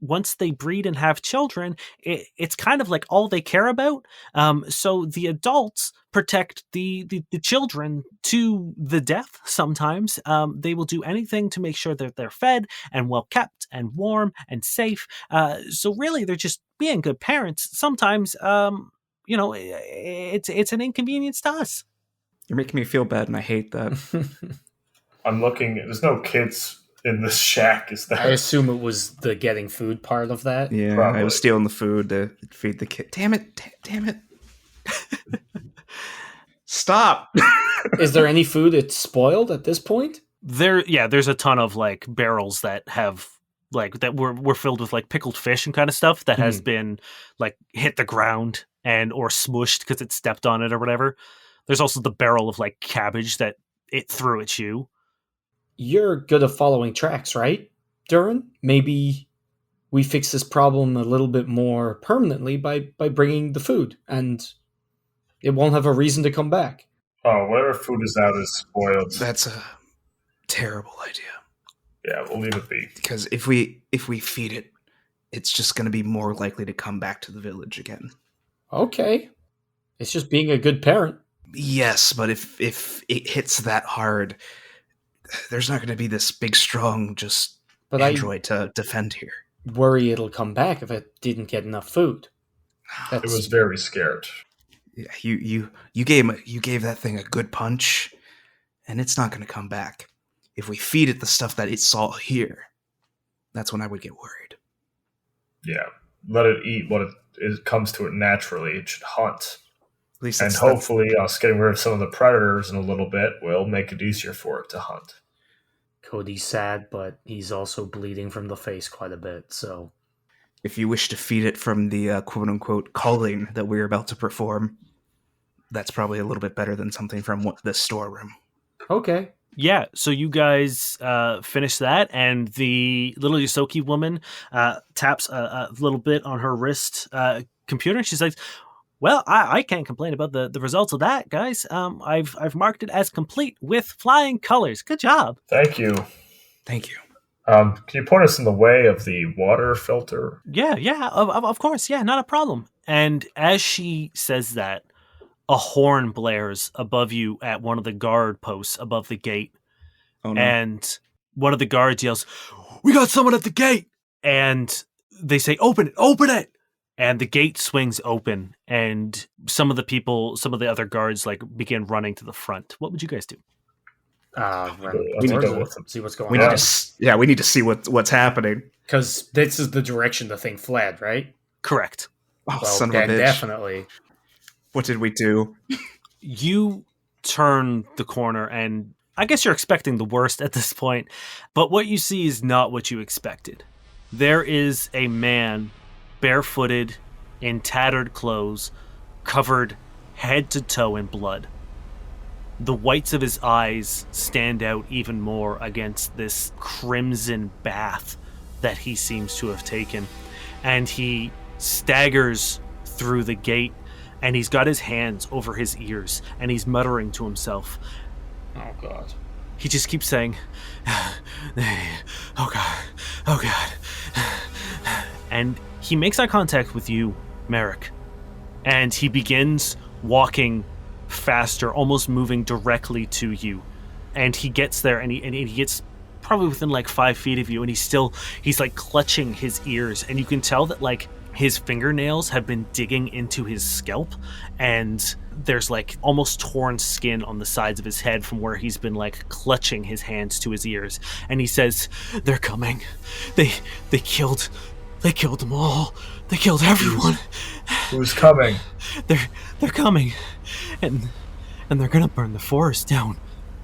Once they breed and have children, it's kind of like all they care about. So the adults protect the children to the death sometimes. They will do anything to make sure that they're fed and well kept and warm and safe. So really, they're just being good parents. Sometimes, it's an inconvenience to us. You're making me feel bad, and I hate that. I'm looking. There's no kids in this shack, is there? I assume it was the getting food part of that. Yeah, Probably. I was stealing the food to feed the kid. Damn it. Stop. Is there any food that's spoiled at this point? There's a ton of like barrels that have like that were filled with like pickled fish and kind of stuff that has been like hit the ground and or smushed because it stepped on it or whatever. There's also the barrel of like cabbage that it threw at you. You're good at following tracks, right, Durrin? Maybe we fix this problem a little bit more permanently by bringing the food, and it won't have a reason to come back. Oh, whatever food is out is spoiled. That's a terrible idea. Yeah, we'll leave it be. Because if we feed it, it's just going to be more likely to come back to the village again. Okay. It's just being a good parent. Yes, but if it hits that hard, there's not going to be this big, strong, android to defend here. Worry it'll come back if it didn't get enough food. It was very scared. Yeah, you gave that thing a good punch, and it's not going to come back. If we feed it the stuff that it saw here, that's when I would get worried. Yeah, let it eat what it comes to it naturally. It should hunt. At least and hopefully us getting rid of some of the predators in a little bit will make it easier for it to hunt. Cody's sad, but he's also bleeding from the face quite a bit, so... If you wish to feed it from the quote-unquote calling that we're about to perform, that's probably a little bit better than something from the storeroom. Okay. Yeah, so you guys finish that, and the little Yosoki woman taps a little bit on her wrist computer, and she's like, well, I can't complain about the results of that, guys. I've marked it as complete with flying colors. Good job. Thank you. Thank you. Can you point us in the way of the water filter? Yeah, of course. Yeah, not a problem. And as she says that, a horn blares above you at one of the guard posts above the gate. Oh no. And one of the guards yells, We got someone at the gate. and they say, open it, open it. And the gate swings open, and some of the other guards like begin running to the front. What would you guys do? Run We need towards to it, go with them. see what's going we on. need to see what's happening. Because this is the direction the thing fled, right? Correct. Oh, Well, son of a then bitch. definitely. What did we do? You turn the corner, and I guess you're expecting the worst at this point, but what you see is not what you expected. There is a man, barefooted, in tattered clothes, covered head to toe in blood. The whites of his eyes stand out even more against this crimson bath that he seems to have taken. And he staggers through the gate, and he's got his hands over his ears, and he's muttering to himself. Oh, God. He just keeps saying, oh God, oh God. And he makes eye contact with you, Merrick. And he begins walking faster, almost moving directly to you. And he gets there, and he gets probably within like 5 feet of you, and he's like clutching his ears, and you can tell that like his fingernails have been digging into his scalp, and there's like almost torn skin on the sides of his head from where he's been like clutching his hands to his ears. And he says, they're coming. They killed them all. They killed everyone. Who's coming? They're coming. And they're gonna burn the forest down.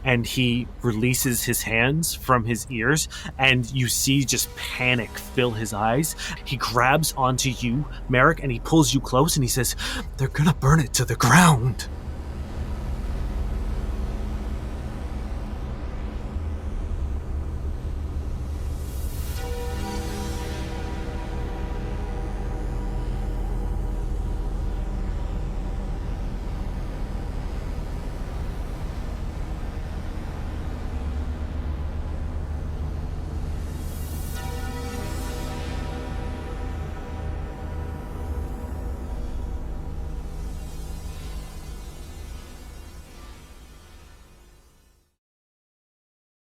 And he releases his hands from his ears, and you see just panic fill his eyes. He grabs onto you, Merrick, and he pulls you close, and he says, they're gonna burn it to the ground.